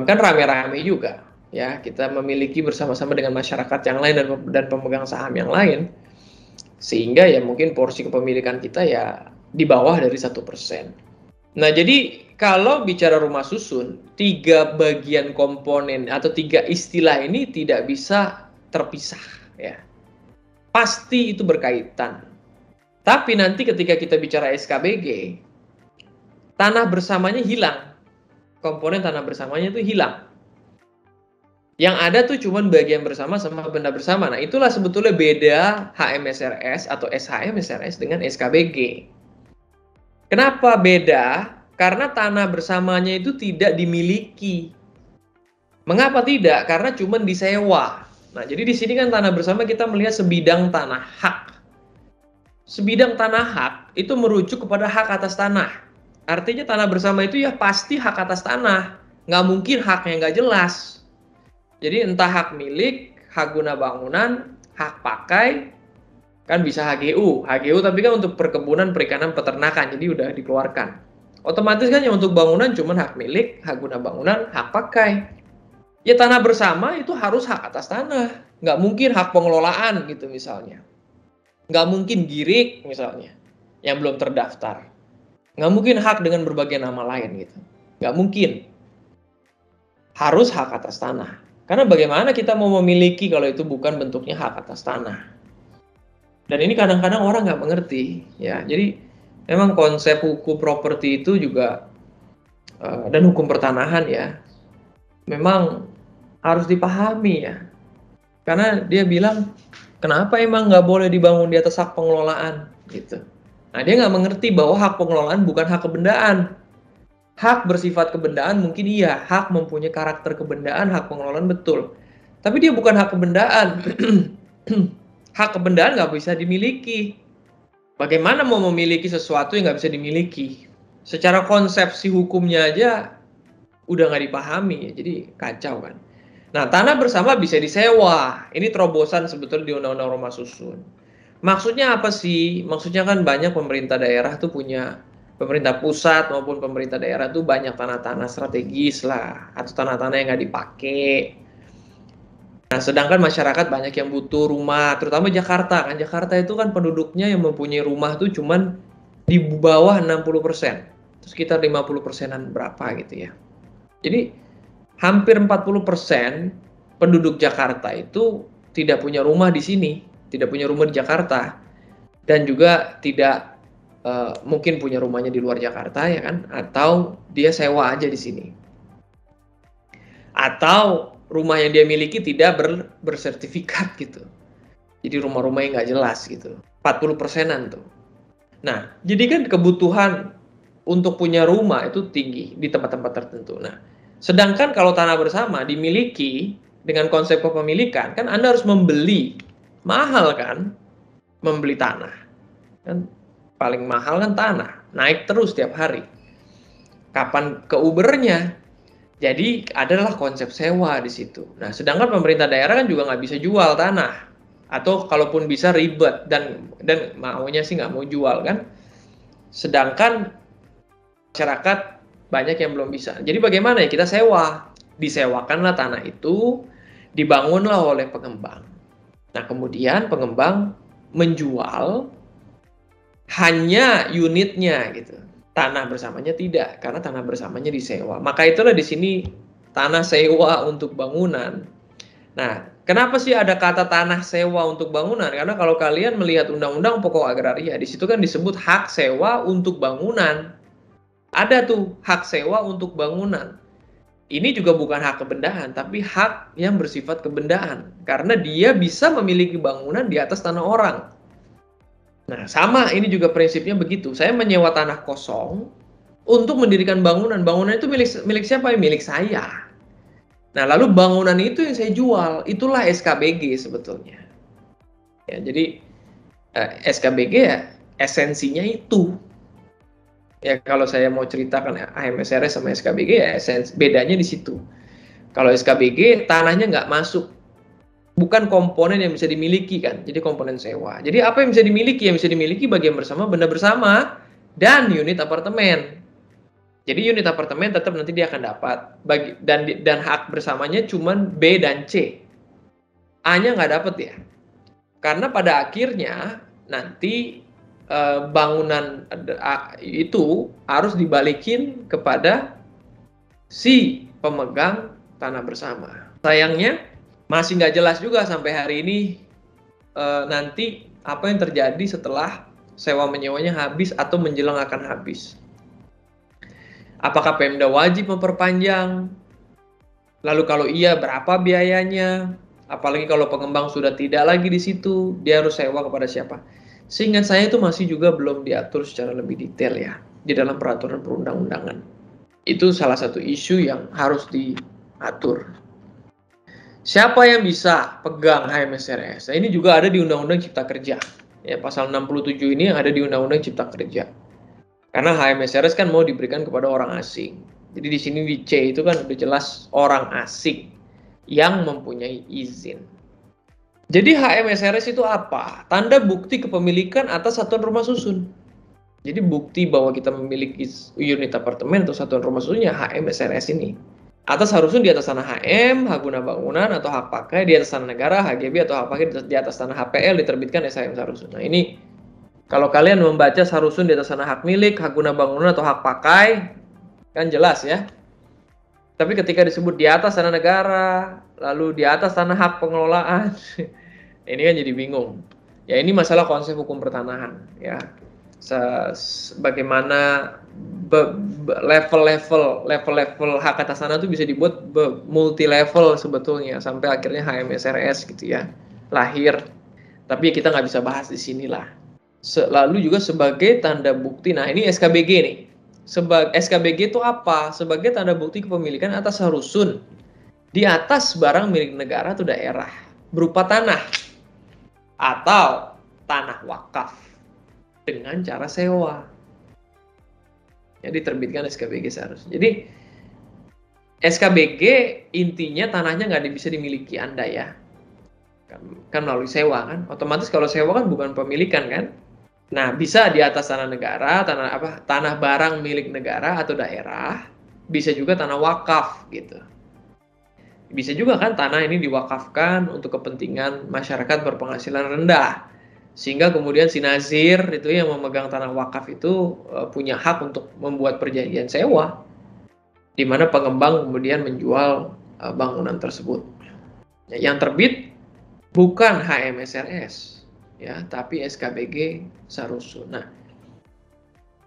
kan rame-rame juga. Ya, kita memiliki bersama-sama dengan masyarakat yang lain dan pemegang saham yang lain. Sehingga ya mungkin porsi kepemilikan kita ya di bawah dari 1%. Nah, jadi kalau bicara rumah susun, 3 bagian komponen atau 3 istilah ini tidak bisa terpisah ya. Pasti itu berkaitan. Tapi nanti ketika kita bicara SKBG, tanah bersamanya hilang. Komponen tanah bersamanya itu hilang. Yang ada tuh cuman bagian bersama sama benda bersama. Nah, itulah sebetulnya beda HMSRS atau SHMSRS dengan SKBG. Kenapa beda? Karena tanah bersamanya itu tidak dimiliki. Mengapa tidak? Karena cuman disewa. Nah, jadi di sini kan tanah bersama kita melihat sebidang tanah hak. Sebidang tanah hak itu merujuk kepada hak atas tanah. Artinya tanah bersama itu ya pasti hak atas tanah. Nggak mungkin haknya nggak jelas. Jadi entah hak milik, hak guna bangunan, hak pakai, kan bisa HGU. HGU tapi kan untuk perkebunan, perikanan, peternakan, jadi udah dikeluarkan. Otomatis kan yang untuk bangunan cuma hak milik, hak guna bangunan, hak pakai. Ya tanah bersama itu harus hak atas tanah. Nggak mungkin hak pengelolaan gitu misalnya. Nggak mungkin girik misalnya, yang belum terdaftar. Nggak mungkin hak dengan berbagai nama lain gitu. Nggak mungkin. harus hak atas tanah. Karena bagaimana kita mau memiliki kalau itu bukan bentuknya hak atas tanah. Dan ini kadang-kadang orang nggak mengerti, ya. Jadi memang konsep hukum properti itu juga dan hukum pertanahan ya, memang harus dipahami ya. Karena dia bilang, kenapa emang nggak boleh dibangun di atas hak pengelolaan gitu. Nah, dia nggak mengerti bahwa hak pengelolaan bukan hak kebendaan. Hak bersifat kebendaan mungkin iya, hak mempunyai karakter kebendaan, hak pengelolaan betul. Tapi dia bukan hak kebendaan. Hak kebendaan nggak bisa dimiliki. Bagaimana mau memiliki sesuatu yang nggak bisa dimiliki? Secara konsepsi hukumnya aja udah nggak dipahami, jadi kacau kan. Nah, tanah bersama bisa disewa. Ini terobosan sebetulnya di Undang-Undang Rumah Susun. Maksudnya apa sih? Maksudnya kan banyak pemerintah daerah tuh punya, pemerintah pusat maupun pemerintah daerah tuh banyak tanah-tanah strategis lah, atau tanah-tanah yang nggak dipakai. Nah, sedangkan masyarakat banyak yang butuh rumah, terutama Jakarta kan. Jakarta itu kan penduduknya yang mempunyai rumah tuh cuman di bawah 60%. Terus sekitar 50%-an berapa gitu ya. Jadi hampir 40% penduduk Jakarta itu tidak punya rumah di sini, tidak punya rumah di Jakarta, dan juga tidak mungkin punya rumahnya di luar Jakarta ya kan, atau dia sewa aja di sini, atau rumah yang dia miliki tidak bersertifikat gitu. Jadi rumah-rumah yang nggak jelas gitu, 40%-an tuh. Nah, jadi kan kebutuhan untuk punya rumah itu tinggi di tempat-tempat tertentu. Nah, sedangkan kalau tanah bersama dimiliki dengan konsep kepemilikan, kan Anda harus membeli. Mahal kan membeli tanah. Kan paling mahal kan tanah. Naik terus tiap hari. Kapan ke Ubernya? Jadi adalah konsep sewa di situ. Nah, sedangkan pemerintah daerah kan juga nggak bisa jual tanah. Atau kalaupun bisa ribet dan maunya sih nggak mau jual kan. Sedangkan masyarakat banyak yang belum bisa. Jadi bagaimana ya, kita sewa. Disewakanlah tanah itu, dibangunlah oleh pengembang. Nah, kemudian pengembang menjual hanya unitnya gitu. Tanah bersamanya tidak, karena tanah bersamanya disewa. Maka itulah di sini tanah sewa untuk bangunan. Nah, kenapa sih ada kata tanah sewa untuk bangunan? Karena kalau kalian melihat Undang-Undang Pokok Agraria, di situ kan disebut hak sewa untuk bangunan. Ada tuh hak sewa untuk bangunan. Ini juga bukan hak kebendaan, tapi hak yang bersifat kebendaan. Karena dia bisa memiliki bangunan di atas tanah orang. Nah, sama ini juga prinsipnya begitu. Saya menyewa tanah kosong untuk mendirikan bangunan. Bangunan itu milik siapa? Milik saya. Nah, lalu bangunan itu yang saya jual. Itulah SKBG sebetulnya. Ya, jadi SKBG ya esensinya itu. Ya, kalau saya mau ceritakan AMSRS sama SKBG ya bedanya di situ. Kalau SKBG tanahnya nggak masuk, bukan komponen yang bisa dimiliki kan, jadi komponen sewa. Jadi apa yang bisa dimiliki? Yang bisa dimiliki bagian bersama, benda bersama, dan unit apartemen. Jadi unit apartemen tetap nanti dia akan dapat, dan hak bersamanya cuman B dan C. A-nya nggak dapat ya, karena pada akhirnya nanti bangunan itu harus dibalikin kepada si pemegang tanah bersama. Sayangnya masih nggak jelas juga sampai hari ini nanti apa yang terjadi setelah sewa menyewanya habis atau menjelang akan habis. Apakah Pemda wajib memperpanjang? Lalu kalau iya, berapa biayanya? Apalagi kalau pengembang sudah tidak lagi di situ, dia harus sewa kepada siapa? Seingat saya itu masih juga belum diatur secara lebih detail ya di dalam peraturan perundang-undangan. Itu salah satu isu yang harus diatur. Siapa yang bisa pegang HMSRS? Nah, ini juga ada di Undang-Undang Cipta Kerja. Ya, pasal 67 ini yang ada di Undang-Undang Cipta Kerja. Karena HMSRS kan mau diberikan kepada orang asing. Jadi di sini di C itu kan udah jelas orang asing yang mempunyai izin. Jadi HMSRS itu apa? Tanda bukti kepemilikan atas satuan rumah susun. Jadi bukti bahwa kita memiliki unit apartemen atau satuan rumah susunnya HMSRS ini. Atas hak rusun di atas tanah HM, hak guna bangunan atau hak pakai di atas tanah negara, HGB atau hak pakai di atas tanah HPL diterbitkan SHM Sarusun. Nah, ini kalau kalian membaca Sarusun di atas tanah hak milik, hak guna bangunan atau hak pakai, kan jelas ya. Tapi ketika disebut di atas tanah negara, lalu di atas tanah hak pengelolaan, ini kan jadi bingung. Ya ini masalah konsep hukum pertanahan ya. Bagaimana level-level hak atas tanah itu bisa dibuat multi level sebetulnya sampai akhirnya HMSRS gitu ya lahir. Tapi kita nggak bisa bahas di sinilah. Lalu juga sebagai tanda bukti. Nah ini SKBG nih. SKBG itu apa? Sebagai tanda bukti kepemilikan atas rusun di atas barang milik negara atau daerah berupa tanah atau tanah wakaf dengan cara sewa. Ya, diterbitkan SKBG seharusnya. Jadi SKBG intinya tanahnya nggak bisa dimiliki Anda ya. Kan melalui sewa kan. Otomatis kalau sewa kan bukan pemilikan kan. Nah, bisa di atas tanah negara, tanah barang milik negara atau daerah, bisa juga tanah wakaf gitu. Bisa juga kan tanah ini diwakafkan untuk kepentingan masyarakat berpenghasilan rendah. Sehingga kemudian si nazir itu yang memegang tanah wakaf itu punya hak untuk membuat perjanjian sewa di mana pengembang kemudian menjual bangunan tersebut. Yang terbit bukan HMSRS ya, tapi SKBG Sarusun. Nah,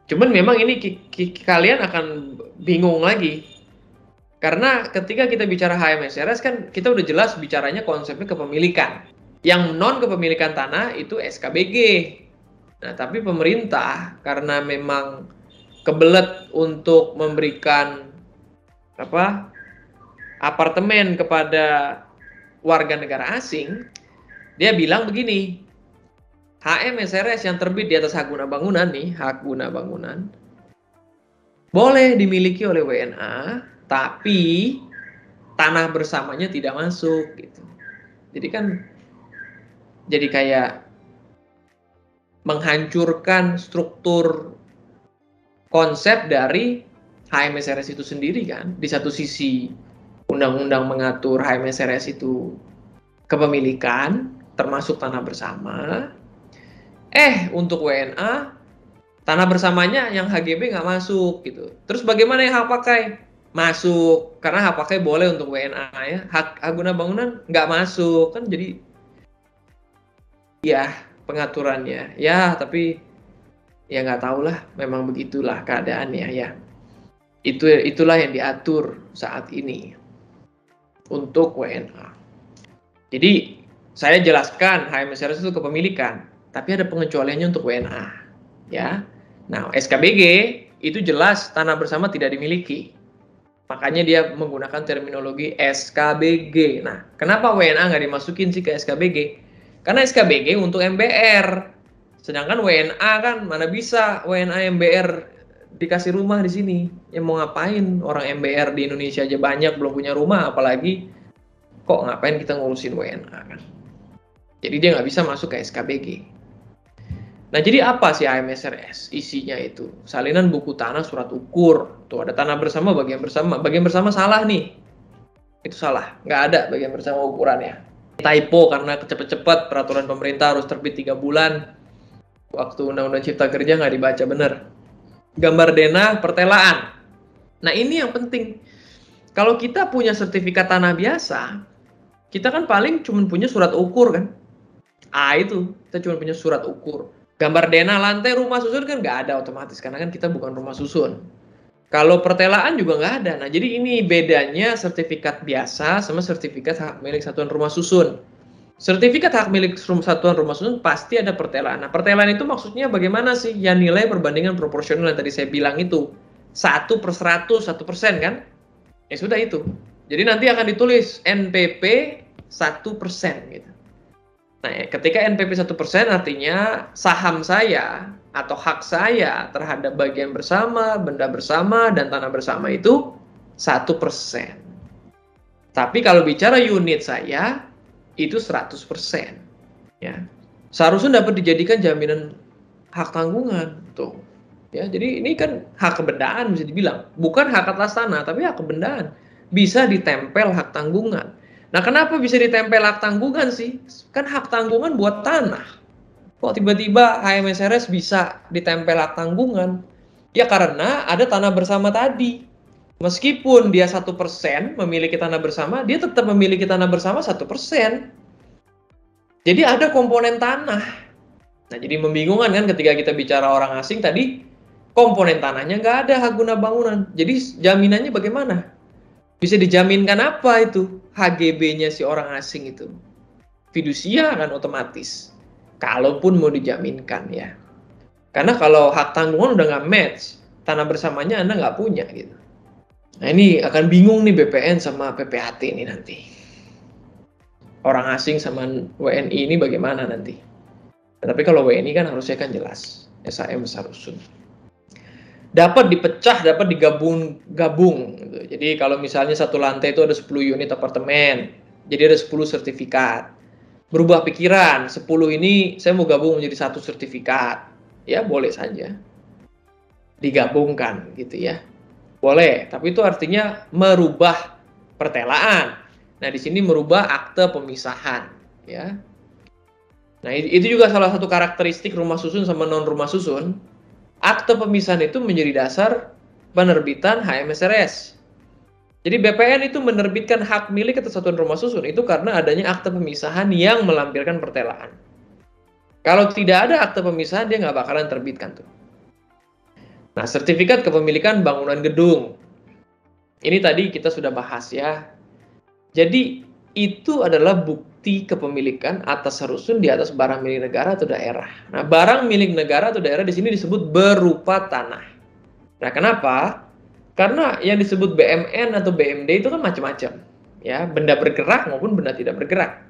cuman memang ini kalian akan bingung lagi. Karena ketika kita bicara HMSRS kan kita udah jelas bicaranya konsepnya kepemilikan. Yang non kepemilikan tanah itu SKBG. Nah, tapi pemerintah karena memang kebelet untuk memberikan apartemen kepada warga negara asing, dia bilang begini, HMSRS yang terbit di atas hak guna bangunan nih, hak guna bangunan, boleh dimiliki oleh WNA, tapi tanah bersamanya tidak masuk gitu. Jadi kan jadi kayak menghancurkan struktur konsep dari HMSRS itu sendiri kan. Di satu sisi undang-undang mengatur HMSRS itu kepemilikan termasuk tanah bersama. Untuk WNA tanah bersamanya yang HGB nggak masuk gitu. Terus bagaimana yang hak pakai? Masuk, karena hak pakai boleh untuk WNA ya. Hak guna bangunan nggak masuk kan, jadi ya pengaturannya ya, tapi ya nggak tahu lah, memang begitulah keadaannya ya. Itulah yang diatur saat ini untuk WNA. Jadi saya jelaskan HMSRS itu kepemilikan, tapi ada pengecualiannya untuk WNA ya. Nah, SKBG itu jelas tanah bersama tidak dimiliki. Makanya dia menggunakan terminologi SKBG. Nah, kenapa WNA nggak dimasukin sih ke SKBG? Karena SKBG untuk MBR. Sedangkan WNA kan mana bisa WNA MBR dikasih rumah di sini. Yang mau ngapain? Orang MBR di Indonesia aja banyak belum punya rumah, apalagi kok ngapain kita ngurusin WNA kan? Jadi dia nggak bisa masuk ke SKBG. Nah, jadi apa sih HMSRS? Isinya itu salinan buku tanah surat ukur. Tuh ada tanah bersama, bagian bersama. Bagian bersama salah nih. Itu salah. Nggak ada bagian bersama ukurannya. Typo karena cepet-cepet peraturan pemerintah harus terbit 3 bulan. Waktu Undang-Undang Cipta Kerja nggak dibaca bener. Gambar denah pertelaan. Nah, ini yang penting. Kalau kita punya sertifikat tanah biasa, kita kan paling cuma punya surat ukur kan. Itu kita cuma punya surat ukur. Gambar denah lantai rumah susun kan nggak ada otomatis, karena kan kita bukan rumah susun. Kalau pertelaan juga nggak ada. Nah, jadi ini bedanya sertifikat biasa sama sertifikat hak milik satuan rumah susun. Sertifikat hak milik satuan rumah susun pasti ada pertelaan. Nah, pertelaan itu maksudnya bagaimana sih? Ya nilai perbandingan proporsional yang tadi saya bilang itu. 1/100, 1% kan? Ya sudah itu. Jadi nanti akan ditulis NPP 1% gitu. Nah, ketika NPP 1% artinya saham saya atau hak saya terhadap bagian bersama, benda bersama, dan tanah bersama itu 1%. Tapi kalau bicara unit saya, itu 100%. Ya. Seharusnya dapat dijadikan jaminan hak tanggungan. Tuh. Ya, jadi ini kan hak kebendaan bisa dibilang. Bukan hak atas tanah, tapi hak kebendaan. Bisa ditempel hak tanggungan. Nah, kenapa bisa ditempel hak tanggungan sih? Kan hak tanggungan buat tanah. Kok tiba-tiba HMSRS bisa ditempel hak tanggungan? Ya karena ada tanah bersama tadi. Meskipun dia 1% memiliki tanah bersama, dia tetap memiliki tanah bersama 1%. Jadi ada komponen tanah. Nah, jadi membingungkan kan ketika kita bicara orang asing tadi, komponen tanahnya nggak ada hak guna bangunan. Jadi jaminannya bagaimana? Bisa dijaminkan apa itu HGB-nya si orang asing itu? Fidusia kan otomatis. Kalaupun mau dijaminkan ya. Karena kalau hak tanggungan udah nggak match, tanah bersamanya Anda nggak punya gitu. Nah ini akan bingung nih BPN sama PPAT ini nanti. Orang asing sama WNI ini bagaimana nanti? Tapi kalau WNI kan harusnya kan jelas. SHM Sarusun. Dapat dipecah, dapat digabung. Gitu. Jadi kalau misalnya satu lantai itu ada 10 unit apartemen. Jadi ada 10 sertifikat. Berubah pikiran, 10 ini saya mau gabung menjadi satu sertifikat. Ya boleh saja. Digabungkan gitu ya. Boleh, tapi itu artinya merubah pertelaan. Nah, di sini merubah akte pemisahan, ya. Nah, itu juga salah satu karakteristik rumah susun sama non rumah susun. Akte pemisahan itu menjadi dasar penerbitan HMSRS. Jadi BPN itu menerbitkan hak milik atas satuan rumah susun itu karena adanya akte pemisahan yang melampirkan pertelaan. Kalau tidak ada akte pemisahan, dia nggak bakalan terbitkan tuh. Nah, sertifikat kepemilikan bangunan gedung. Ini tadi kita sudah bahas ya. Jadi, itu adalah bukti kepemilikan atas rusun di atas barang milik negara atau daerah. Nah, barang milik negara atau daerah di sini disebut berupa tanah. Nah, kenapa? Karena yang disebut BMN atau BMD itu kan macam-macam. Ya, benda bergerak maupun benda tidak bergerak.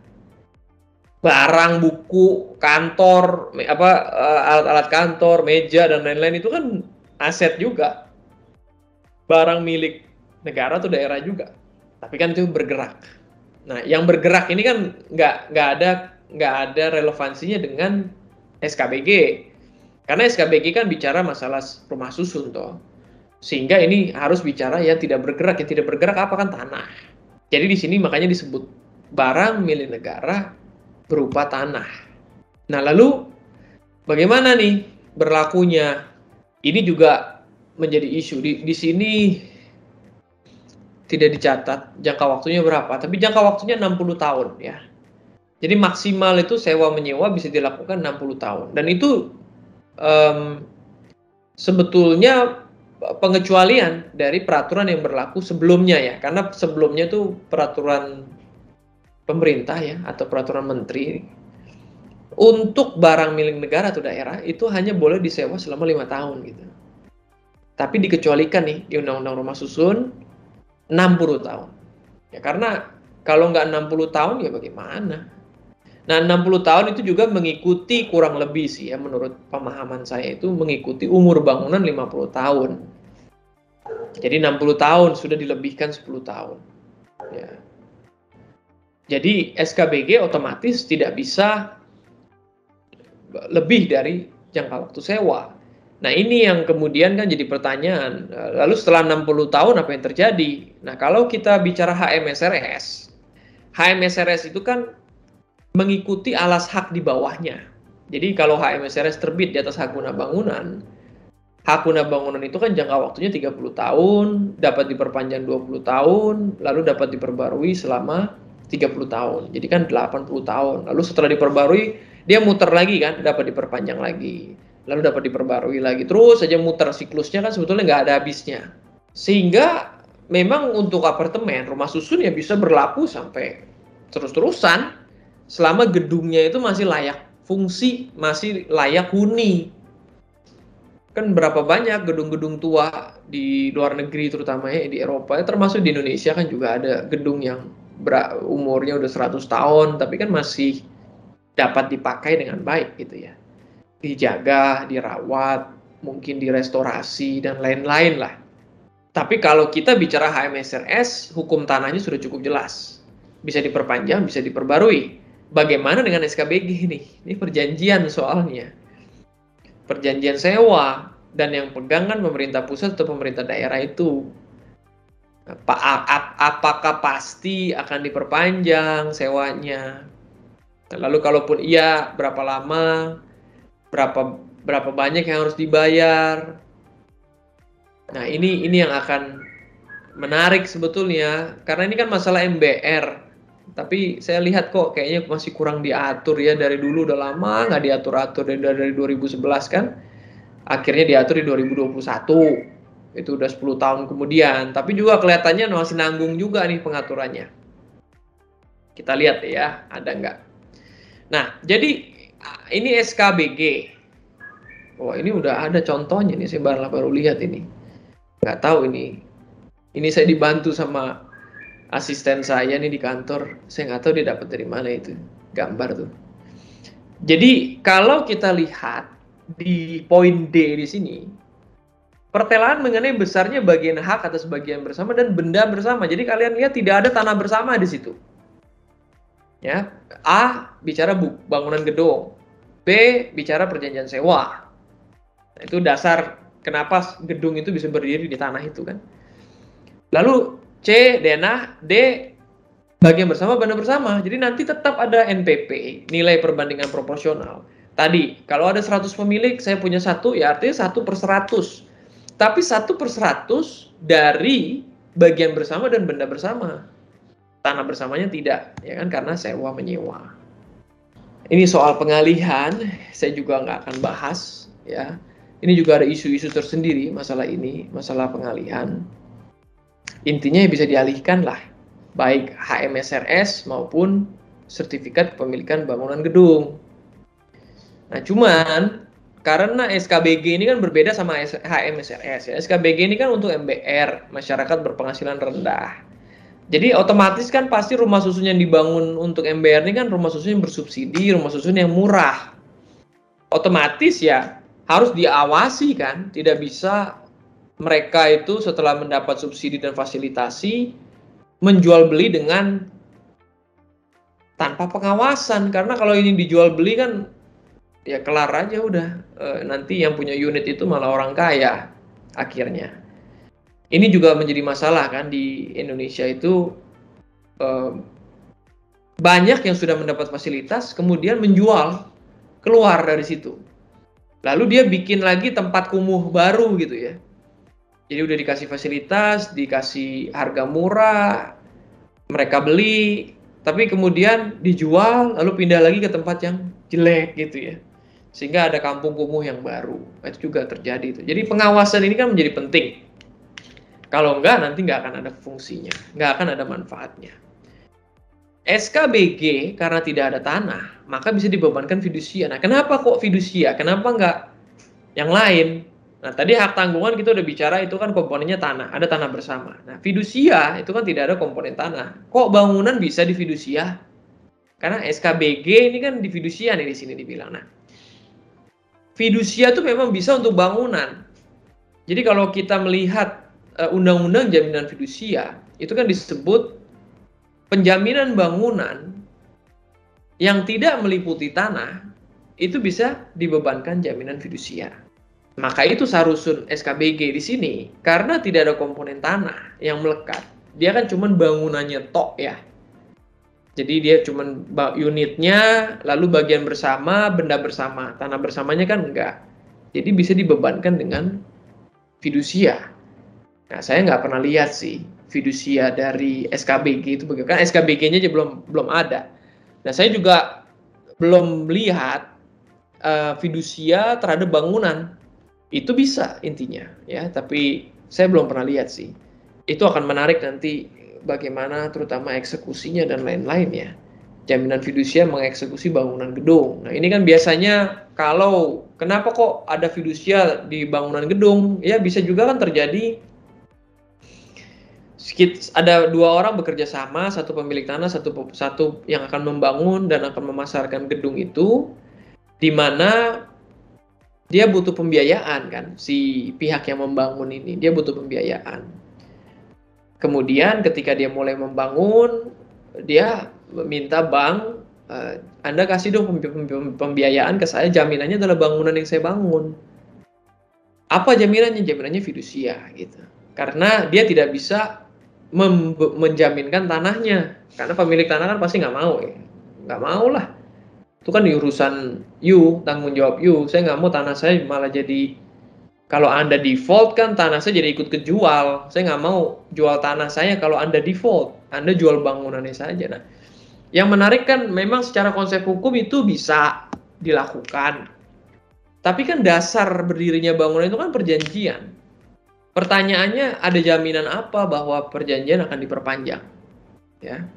Barang, buku, kantor, alat-alat kantor, meja dan lain-lain itu kan aset juga, barang milik negara atau daerah juga, tapi kan itu bergerak. Nah, yang bergerak ini kan nggak ada relevansinya dengan SKBG, karena SKBG kan bicara masalah rumah susun toh, sehingga ini harus bicara yang tidak bergerak. Yang tidak bergerak apa kan tanah. Jadi di sini makanya disebut barang milik negara berupa tanah. Nah, lalu bagaimana nih berlakunya? Ini juga menjadi isu. Di sini tidak dicatat jangka waktunya berapa, tapi jangka waktunya 60 tahun ya. Jadi maksimal itu sewa menyewa bisa dilakukan 60 tahun. Dan itu sebetulnya pengecualian dari peraturan yang berlaku sebelumnya ya. Karena sebelumnya itu peraturan pemerintah ya atau peraturan menteri. Untuk barang milik negara atau daerah itu hanya boleh disewa selama 5 tahun gitu. Tapi dikecualikan nih di Undang-Undang Rumah Susun 60 tahun. Ya karena kalau nggak 60 tahun ya bagaimana? Nah, 60 tahun itu juga mengikuti kurang lebih sih ya menurut pemahaman saya itu mengikuti umur bangunan 50 tahun. Jadi 60 tahun sudah dilebihkan 10 tahun. Ya. Jadi SKBG otomatis tidak bisa lebih dari jangka waktu sewa. Nah, ini yang kemudian kan jadi pertanyaan. Lalu setelah 60 tahun apa yang terjadi? Nah, kalau kita bicara HMSRS, HMSRS itu kan mengikuti alas hak di bawahnya. Jadi kalau HMSRS terbit di atas hak guna bangunan, hak guna bangunan itu kan jangka waktunya 30 tahun, dapat diperpanjang 20 tahun, lalu dapat diperbarui selama 30 tahun. Jadi kan 80 tahun. Lalu setelah diperbarui dia muter lagi kan, dapat diperpanjang lagi, lalu dapat diperbarui lagi, terus saja muter siklusnya kan sebetulnya nggak ada habisnya. Sehingga memang untuk apartemen, rumah susun ya bisa berlaku sampai terus-terusan selama gedungnya itu masih layak fungsi, masih layak huni. Kan berapa banyak gedung-gedung tua di luar negeri terutama ya di Eropa, termasuk di Indonesia kan juga ada gedung yang umurnya udah 100 tahun tapi kan masih dapat dipakai dengan baik gitu ya, dijaga, dirawat, mungkin direstorasi dan lain-lain lah. Tapi kalau kita bicara HMSRS, hukum tanahnya sudah cukup jelas, bisa diperpanjang, bisa diperbarui. Bagaimana dengan SKBG nih? Ini perjanjian soalnya, perjanjian sewa, dan yang pegang kan pemerintah pusat atau pemerintah daerah itu. Apakah pasti akan diperpanjang sewanya? Lalu kalaupun iya, berapa lama, berapa banyak yang harus dibayar. Nah, ini yang akan menarik sebetulnya, karena ini kan masalah MBR. Tapi saya lihat kok kayaknya masih kurang diatur ya, dari dulu udah lama nggak diatur-atur, dari 2011 kan, akhirnya diatur di 2021. Itu udah 10 tahun kemudian, tapi juga kelihatannya masih nanggung juga nih pengaturannya. Kita lihat ya, ada nggak. Nah, jadi ini SKBG. Wah, ini udah ada contohnya nih, saya baru lihat ini. Nggak tahu ini. Ini saya dibantu sama asisten saya nih di kantor. Saya nggak tahu dia dapat dari mana itu gambar tuh. Jadi kalau kita lihat di poin D di sini, pertelaan mengenai besarnya bagian hak atas bagian bersama dan benda bersama. Jadi kalian lihat tidak ada tanah bersama di situ. Ya, A bicara bangunan gedung, B bicara perjanjian sewa. Nah, itu dasar kenapa gedung itu bisa berdiri di tanah itu kan. Lalu C denah, D bagian bersama, benda bersama. Jadi nanti tetap ada NPP, nilai perbandingan proporsional. Tadi kalau ada 100 pemilik, saya punya satu, ya artinya 1/100. Tapi 1/100 dari bagian bersama dan benda bersama. Tanah bersamanya tidak, ya kan, karena sewa menyewa. Ini soal pengalihan, saya juga nggak akan bahas, ya. Ini juga ada isu-isu tersendiri masalah ini, masalah pengalihan. Intinya bisa dialihkan lah, baik HMSRS maupun sertifikat kepemilikan bangunan gedung. Nah, cuman karena SKBG ini kan berbeda sama HMSRS, ya. SKBG ini kan untuk MBR, masyarakat berpenghasilan rendah. Jadi otomatis kan pasti rumah susun yang dibangun untuk MBR ini kan rumah susun yang bersubsidi, rumah susun yang murah. Otomatis ya harus diawasi kan, tidak bisa mereka itu setelah mendapat subsidi dan fasilitasi menjual beli dengan tanpa pengawasan. Karena kalau ini dijual beli kan ya kelar aja udah, nanti yang punya unit itu malah orang kaya akhirnya. Ini juga menjadi masalah kan di Indonesia itu, banyak yang sudah mendapat fasilitas kemudian menjual keluar dari situ. Lalu dia bikin lagi tempat kumuh baru gitu ya. Jadi udah dikasih fasilitas, dikasih harga murah, mereka beli, tapi kemudian dijual lalu pindah lagi ke tempat yang jelek gitu ya. Sehingga ada kampung kumuh yang baru. Itu juga terjadi itu. Jadi pengawasan ini kan menjadi penting. Kalau enggak, nanti nggak akan ada fungsinya, nggak akan ada manfaatnya. SKBG karena tidak ada tanah, maka bisa dibebankan fidusia. Nah, kenapa kok fidusia? Kenapa nggak yang lain? Nah, tadi hak tanggungan kita udah bicara itu kan komponennya tanah, ada tanah bersama. Nah, fidusia itu kan tidak ada komponen tanah. Kok bangunan bisa di fidusia? Karena SKBG ini kan di fidusia nih di sini dibilang. Nah, fidusia itu memang bisa untuk bangunan. Jadi kalau kita melihat Undang-Undang Jaminan Fidusia, itu kan disebut penjaminan bangunan yang tidak meliputi tanah, itu bisa dibebankan jaminan fidusia. Maka itu seharusnya SKBG di sini, karena tidak ada komponen tanah yang melekat. Dia kan cuma bangunannya tok ya. Jadi dia cuma unitnya, lalu bagian bersama, benda bersama. Tanah bersamanya kan enggak. Jadi bisa dibebankan dengan fidusia. Nah, saya nggak pernah lihat sih fidusia dari SKBG itu bagaimana. Kan SKBG-nya aja belum ada. Nah, saya juga belum melihat fidusia terhadap bangunan. Itu bisa intinya ya, tapi saya belum pernah lihat sih. Itu akan menarik nanti bagaimana terutama eksekusinya dan lain-lain ya. Jaminan fidusia mengeksekusi bangunan gedung. Nah, ini kan biasanya kalau kenapa kok ada fidusia di bangunan gedung? Ya bisa juga kan terjadi ada dua orang bekerja sama, satu pemilik tanah, satu yang akan membangun dan akan memasarkan gedung itu, di mana dia butuh pembiayaan kan, si pihak yang membangun ini dia butuh pembiayaan. Kemudian ketika dia mulai membangun, dia minta bank, Anda kasih dong pembiayaan ke saya, jaminannya adalah bangunan yang saya bangun. Apa jaminannya? Jaminannya fidusia gitu. Karena dia tidak bisa menjaminkan tanahnya, karena pemilik tanah kan pasti nggak mau ya, nggak mau lah, itu kan di urusan you, tanggung jawab you, saya nggak mau tanah saya malah jadi Kalau Anda default kan tanah saya jadi ikut kejual. Saya nggak mau jual tanah saya kalau Anda default. Anda jual bangunannya saja. Nah, yang menarik kan memang secara konsep hukum itu bisa dilakukan. Tapi kan dasar berdirinya bangunan itu kan perjanjian. Pertanyaannya, ada jaminan apa bahwa perjanjian akan diperpanjang? Ya.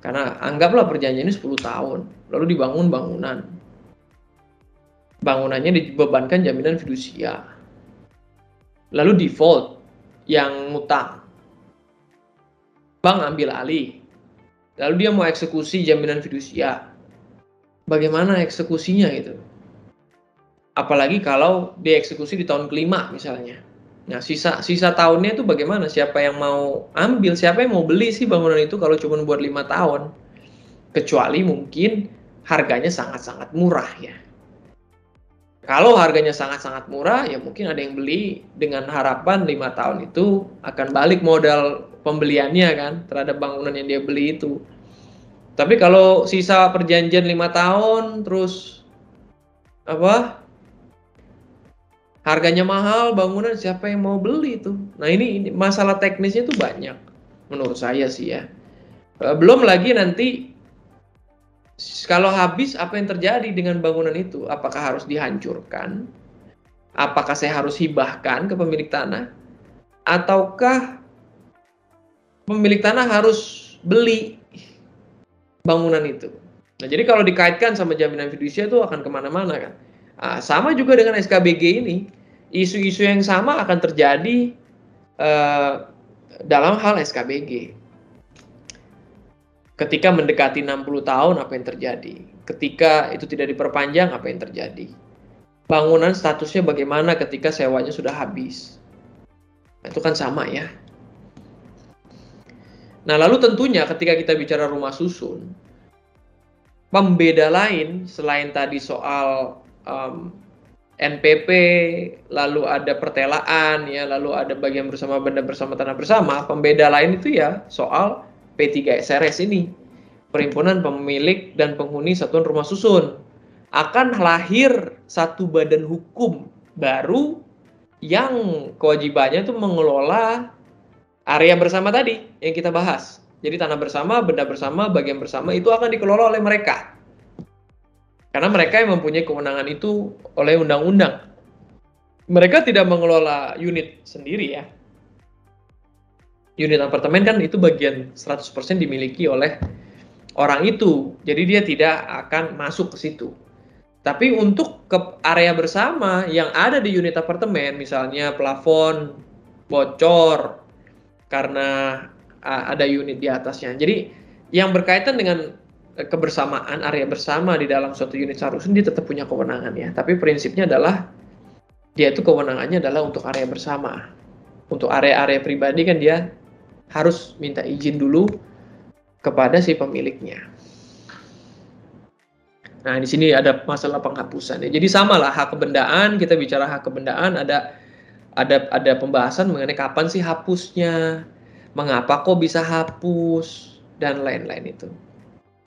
Karena anggaplah perjanjian ini 10 tahun, lalu dibangun bangunan. Bangunannya dibebankan jaminan fidusia. Lalu default yang ngutang. Bank ambil alih. Lalu dia mau eksekusi jaminan fidusia. Bagaimana eksekusinya gitu? Apalagi kalau dieksekusi di tahun kelima misalnya. Nah, sisa tahunnya itu bagaimana? Siapa yang mau ambil? Siapa yang mau beli sih bangunan itu kalau cuma buat 5 tahun? Kecuali mungkin harganya sangat-sangat murah ya. Kalau harganya sangat-sangat murah, ya mungkin ada yang beli dengan harapan 5 tahun itu akan balik modal pembeliannya kan terhadap bangunan yang dia beli itu. Tapi kalau sisa perjanjian 5 tahun terus apa? Harganya mahal bangunan, siapa yang mau beli itu? Nah, ini masalah teknisnya itu banyak menurut saya sih ya. Belum lagi nanti kalau habis, apa yang terjadi dengan bangunan itu? Apakah harus dihancurkan? Apakah saya harus hibahkan ke pemilik tanah? Ataukah pemilik tanah harus beli bangunan itu? Nah, jadi kalau dikaitkan sama jaminan fidusia itu akan kemana-mana kan? Nah, sama juga dengan SKBG ini. Isu-isu yang sama akan terjadi dalam hal SKBG. Ketika mendekati 60 tahun, apa yang terjadi? Ketika itu tidak diperpanjang, apa yang terjadi? Bangunan statusnya bagaimana ketika sewanya sudah habis? Nah, itu kan sama ya. Nah, lalu tentunya ketika kita bicara rumah susun, pembeda lain selain tadi soal NPP, lalu ada pertelaan, ya, lalu ada bagian bersama benda bersama tanah bersama, pembeda lain itu ya soal P3SRS ini, Perhimpunan Pemilik dan Penghuni Satuan Rumah Susun. Akan lahir satu badan hukum baru yang kewajibannya itu mengelola area bersama tadi yang kita bahas. Jadi tanah bersama, benda bersama, bagian bersama itu akan dikelola oleh mereka. Karena mereka yang mempunyai kewenangan itu oleh undang-undang. Mereka tidak mengelola unit sendiri ya. Unit apartemen kan itu bagian 100% dimiliki oleh orang itu. Jadi dia tidak akan masuk ke situ. Tapi untuk ke area bersama yang ada di unit apartemen, misalnya plafon bocor karena ada unit di atasnya. Jadi yang berkaitan dengan kebersamaan area bersama di dalam suatu unit sarusun dia tetap punya kewenangan ya. Tapi prinsipnya adalah dia itu kewenangannya adalah untuk area bersama. Untuk area-area pribadi kan dia harus minta izin dulu kepada si pemiliknya. Nah, di sini ada masalah penghapusan ya. Jadi samalah hak kebendaan, kita bicara hak kebendaan ada pembahasan mengenai kapan sih hapusnya, mengapa kok bisa hapus dan lain-lain itu.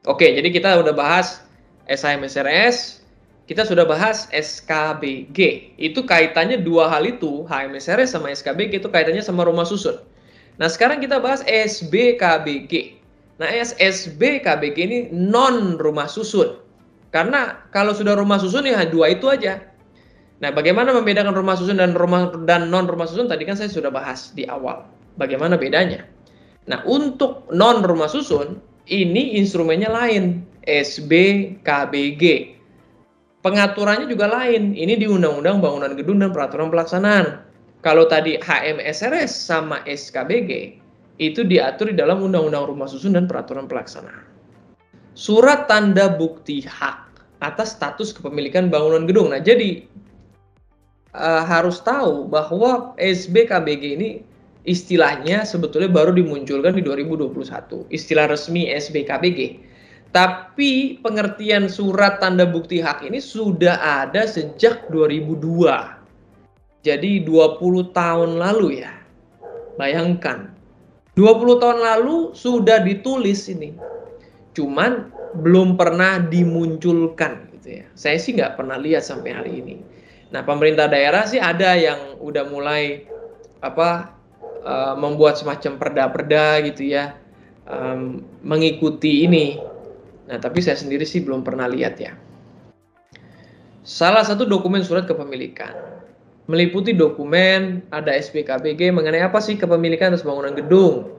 Oke, jadi kita udah bahas SHMSRS, kita sudah bahas SKBG. Itu kaitannya dua hal itu, HMSRS sama SKBG itu kaitannya sama rumah susun. Nah, sekarang kita bahas SBKBG. Nah, SBKBG ini non rumah susun. Karena kalau sudah rumah susun ya dua itu aja. Nah, bagaimana membedakan rumah susun dan non rumah susun tadi kan saya sudah bahas di awal. Bagaimana bedanya? Nah, untuk non rumah susun ini instrumennya lain, SBKBG. Pengaturannya juga lain. Ini di Undang-Undang Bangunan Gedung dan Peraturan Pelaksanaan. Kalau tadi HMSRS sama SKBG itu diatur di dalam Undang-Undang Rumah Susun dan Peraturan Pelaksanaan. Surat tanda bukti hak atas status kepemilikan bangunan gedung. Nah, jadi harus tahu bahwa SBKBG ini istilahnya sebetulnya baru dimunculkan di 2021. Istilah resmi SBKBG. Tapi pengertian surat tanda bukti hak ini sudah ada sejak 2002. Jadi 20 tahun lalu ya. Bayangkan. 20 tahun lalu sudah ditulis ini. Cuman belum pernah dimunculkan gitu ya. Saya sih nggak pernah lihat sampai hari ini. Nah, pemerintah daerah sih ada yang udah mulai membuat semacam perda-perda gitu ya, mengikuti ini. Nah, tapi saya sendiri sih belum pernah lihat ya. Salah satu dokumen surat kepemilikan meliputi dokumen ada SPKBG mengenai apa sih kepemilikan atas bangunan gedung,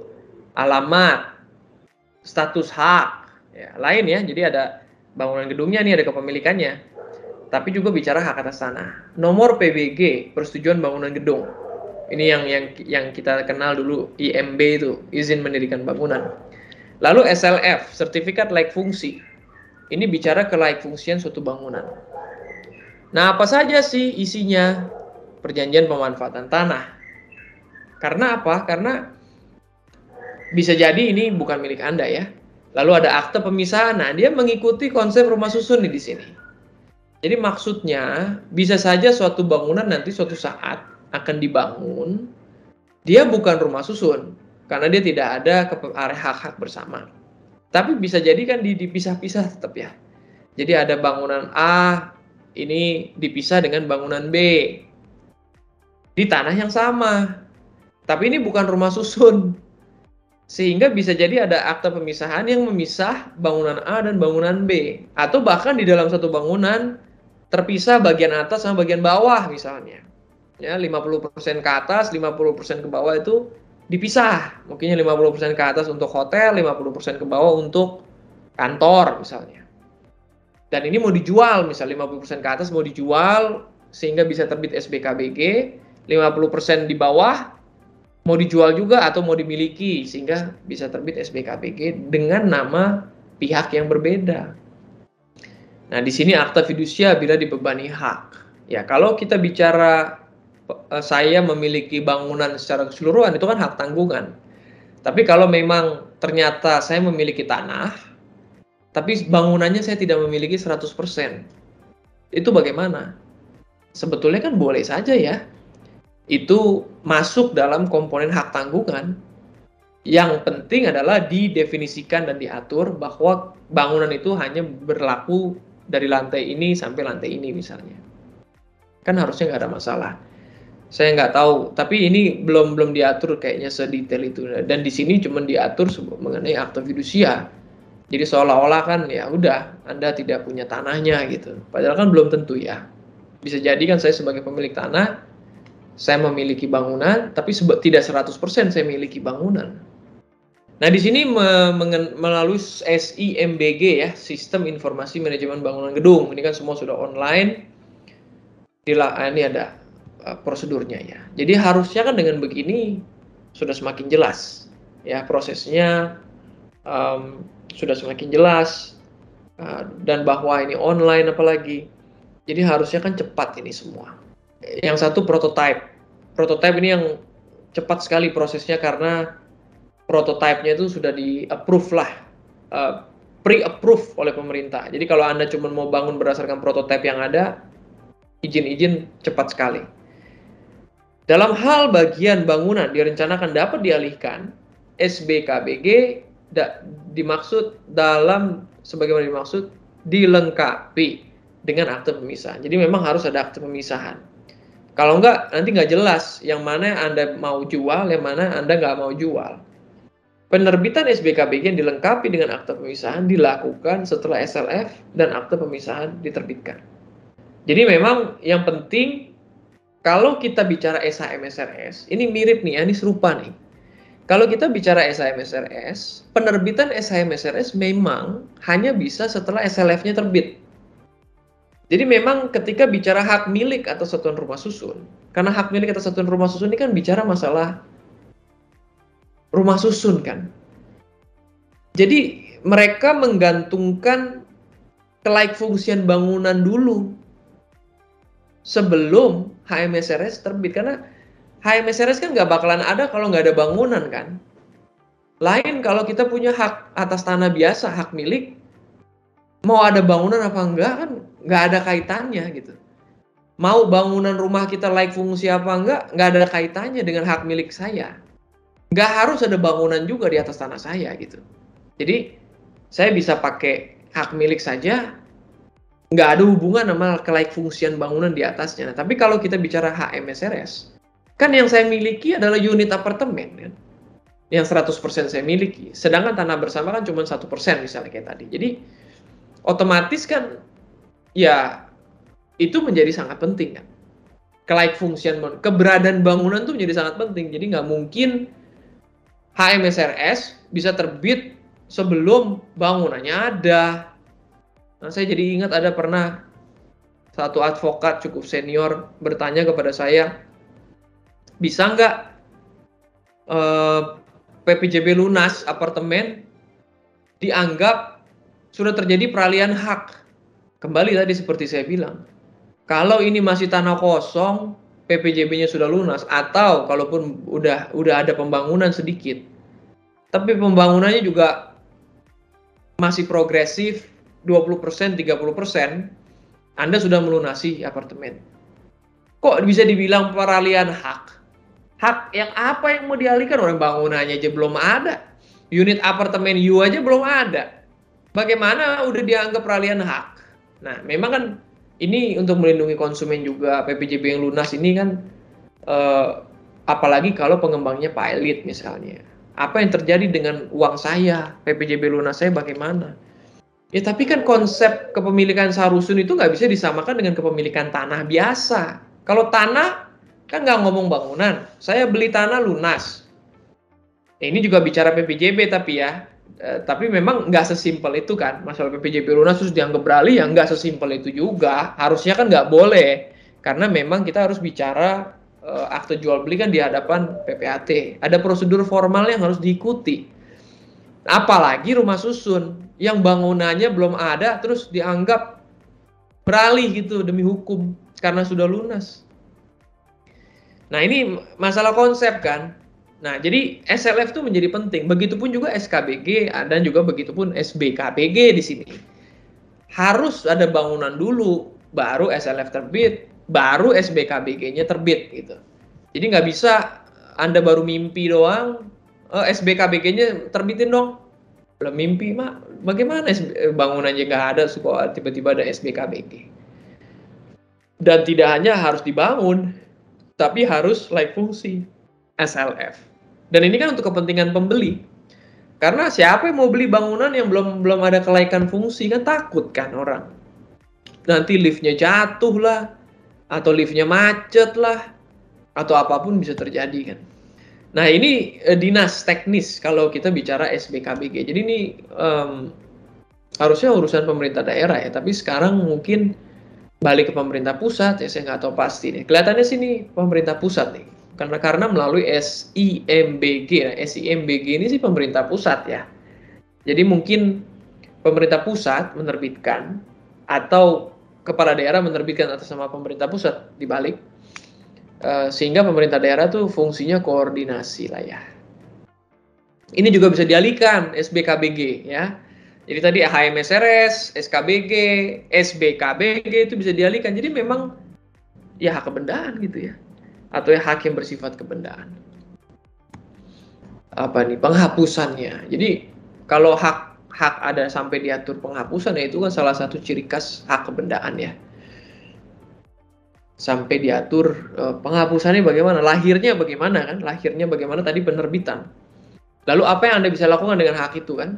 alamat, status hak, ya, lain ya. Jadi ada bangunan gedungnya nih, ada kepemilikannya. Tapi juga bicara hak atas tanah. Nomor PBG, persetujuan bangunan gedung. Ini yang kita kenal dulu IMB itu, izin mendirikan bangunan. Lalu SLF, sertifikat layak fungsi. Ini bicara kelayak fungsian suatu bangunan. Nah, apa saja sih isinya? Perjanjian pemanfaatan tanah. Karena apa? Karena bisa jadi ini bukan milik Anda ya. Lalu ada akte pemisahan. Nah, dia mengikuti konsep rumah susun nih di sini. Jadi maksudnya bisa saja suatu bangunan nanti suatu saat akan dibangun, dia bukan rumah susun karena dia tidak ada hak-hak bersama. Tapi bisa jadi kan dipisah-pisah tetap ya. Jadi ada bangunan A ini dipisah dengan bangunan B di tanah yang sama. Tapi ini bukan rumah susun. Sehingga bisa jadi ada akta pemisahan yang memisah bangunan A dan bangunan B. Atau bahkan di dalam satu bangunan terpisah bagian atas sama bagian bawah misalnya. Ya, 50% ke atas, 50% ke bawah itu dipisah. Mungkinnya 50% ke atas untuk hotel, 50% ke bawah untuk kantor misalnya. Dan ini mau dijual, misalnya 50% ke atas mau dijual sehingga bisa terbit SBKBG, 50% di bawah mau dijual juga atau mau dimiliki sehingga bisa terbit SBKBG dengan nama pihak yang berbeda. Nah, di sini akta fidusia bila dibebani hak. Ya, kalau kita bicara saya memiliki bangunan secara keseluruhan itu kan hak tanggungan. Tapi kalau memang ternyata saya memiliki tanah, tapi bangunannya saya tidak memiliki 100%, itu bagaimana? Sebetulnya kan boleh saja ya. Itu masuk dalam komponen hak tanggungan. Yang penting adalah didefinisikan dan diatur bahwa bangunan itu hanya berlaku dari lantai ini sampai lantai ini misalnya. Kan harusnya nggak ada masalah. Saya nggak tahu, tapi ini belum diatur kayaknya sedetail itu. Dan di sini cuma diatur mengenai akta fidusia. Jadi seolah-olah kan ya udah Anda tidak punya tanahnya gitu. Padahal kan belum tentu ya. Bisa jadi kan saya sebagai pemilik tanah, saya memiliki bangunan, tapi tidak 100% saya miliki bangunan. Nah, di sini melalui SIMBG ya, Sistem Informasi Manajemen Bangunan Gedung. Ini kan semua sudah online. Ini ada prosedurnya ya. Jadi harusnya kan dengan begini sudah semakin jelas ya prosesnya, sudah semakin jelas, dan bahwa ini online apalagi. Jadi harusnya kan cepat ini semua. Yang satu prototype ini yang cepat sekali prosesnya karena prototipenya itu sudah di-approve lah, pre-approve oleh pemerintah. Jadi kalau Anda cuma mau bangun berdasarkan prototipe yang ada, izin-izin cepat sekali. Dalam hal bagian bangunan direncanakan dapat dialihkan, SBKBG dimaksud dalam sebagaimana dimaksud dilengkapi dengan akte pemisahan. Jadi memang harus ada akte pemisahan. Kalau enggak, nanti nggak jelas yang mana Anda mau jual, yang mana Anda nggak mau jual. Penerbitan SBKBG yang dilengkapi dengan akte pemisahan dilakukan setelah SLF dan akte pemisahan diterbitkan. Jadi memang yang penting kalau kita bicara SHM-SRS, ini mirip nih, ini serupa nih. Kalau kita bicara SHM-SRS, penerbitan SHM-SRS memang hanya bisa setelah SLF-nya terbit. Jadi memang ketika bicara hak milik atas satuan rumah susun, karena hak milik atas satuan rumah susun ini kan bicara masalah rumah susun kan. Jadi mereka menggantungkan kelayak-fungsian bangunan dulu sebelum HMSRS terbit. Karena HMSRS kan nggak bakalan ada kalau nggak ada bangunan kan. Lain kalau kita punya hak atas tanah biasa, hak milik, mau ada bangunan apa enggak kan nggak ada kaitannya gitu. Mau bangunan rumah kita layak fungsi apa nggak ada kaitannya dengan hak milik saya. Nggak harus ada bangunan juga di atas tanah saya gitu. Jadi saya bisa pakai hak milik saja, nggak ada hubungan sama kelayak fungsian bangunan di atasnya. Nah, tapi kalau kita bicara HMSRS, kan yang saya miliki adalah unit apartemen kan, yang 100% saya miliki. Sedangkan tanah bersama kan cuma 1% misalnya kayak tadi. Jadi otomatis kan ya itu menjadi sangat penting kan. Kelayak fungsian keberadaan bangunan tuh menjadi sangat penting. Jadi nggak mungkin HMSRS bisa terbit sebelum bangunannya ada. Nah, saya jadi ingat ada pernah satu advokat cukup senior bertanya kepada saya, bisa nggak PPJB lunas apartemen dianggap sudah terjadi peralihan hak. Kembali tadi seperti saya bilang, kalau ini masih tanah kosong, PPJB-nya sudah lunas, atau kalaupun udah ada pembangunan sedikit, tapi pembangunannya juga masih progresif 20%, 30%, Anda sudah melunasi apartemen. Kok bisa dibilang peralihan hak? Hak yang apa yang mau dialihkan? Orang bangunannya aja belum ada. Unit apartemen U aja belum ada. Bagaimana udah dianggap peralihan hak? Nah, memang kan ini untuk melindungi konsumen juga. PPJB yang lunas ini kan apalagi kalau pengembangnya Pak Elit misalnya. Apa yang terjadi dengan uang saya? PPJB lunas saya bagaimana? Ya tapi kan konsep kepemilikan Sarusun itu nggak bisa disamakan dengan kepemilikan tanah biasa. Kalau tanah kan nggak ngomong bangunan. Saya beli tanah lunas. Ini juga bicara PPJB tapi ya. Tapi memang nggak sesimpel itu kan. Masalah PPJB lunas terus dianggap beralih ya nggak sesimpel itu juga. Harusnya kan nggak boleh. Karena memang kita harus bicara akte jual beli kan di hadapan PPAT. Ada prosedur formal yang harus diikuti. Apalagi rumah susun yang bangunannya belum ada terus dianggap beralih gitu demi hukum karena sudah lunas. Nah ini masalah konsep kan. Nah jadi SLF itu menjadi penting. Begitupun juga SKBG dan juga begitupun SBKBG di sini. Harus ada bangunan dulu, baru SLF terbit, baru SBKBG-nya terbit gitu. Jadi nggak bisa Anda baru mimpi doang, SBKBG-nya terbitin dong. Belum mimpi mak, bagaimana bangunannya nggak ada, kok tiba-tiba ada SBKBG. Dan tidak hanya harus dibangun, tapi harus layak fungsi SLF. Dan ini kan untuk kepentingan pembeli. Karena siapa yang mau beli bangunan yang belum ada kelaikan fungsi kan takut kan orang. Nanti liftnya jatuh lah, atau liftnya macet lah, atau apapun bisa terjadi kan. Nah ini dinas teknis kalau kita bicara SBKBG. Jadi ini harusnya urusan pemerintah daerah ya. Tapi sekarang mungkin balik ke pemerintah pusat ya, saya nggak tahu pasti nih. Kelihatannya sini pemerintah pusat nih. Karena melalui SIMBG. Nah, SIMBG ini sih pemerintah pusat ya. Jadi mungkin pemerintah pusat menerbitkan atau kepala daerah menerbitkan atas nama pemerintah pusat dibalik. Sehingga pemerintah daerah tuh fungsinya koordinasi lah ya. Ini juga bisa dialihkan SBKBG ya. Jadi tadi HMSRS, SKBG, SBKBG itu bisa dialihkan. Jadi memang ya hak kebendaan gitu ya. Atau ya hak yang bersifat kebendaan. Apa nih penghapusannya. Jadi kalau hak ada sampai diatur penghapusan ya itu kan salah satu ciri khas hak kebendaan ya. Sampai diatur penghapusannya bagaimana, lahirnya bagaimana kan, lahirnya bagaimana tadi penerbitan. Lalu apa yang Anda bisa lakukan dengan hak itu kan?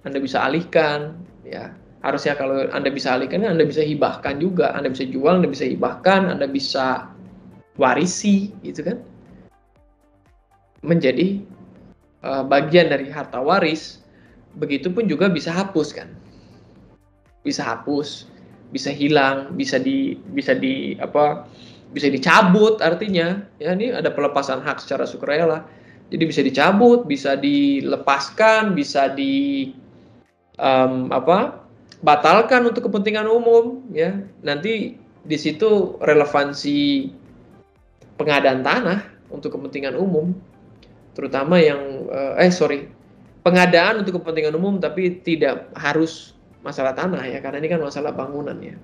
Anda bisa alihkan, ya harusnya kalau Anda bisa alihkan, Anda bisa hibahkan juga, Anda bisa jual, Anda bisa hibahkan, Anda bisa warisi, gitu kan? Menjadi bagian dari harta waris, begitupun juga bisa hapus kan? Bisa hapus. Bisa hilang, bisa dicabut artinya. Ya ini ada pelepasan hak secara sukarela. Jadi bisa dicabut, bisa dilepaskan, bisa batalkan untuk kepentingan umum ya. Nanti di situ relevansi pengadaan tanah untuk kepentingan umum, terutama yang pengadaan untuk kepentingan umum tapi tidak harus masalah tanah ya, karena ini kan masalah bangunan ya.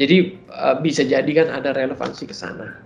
Jadi bisa jadi kan ada relevansi ke sana.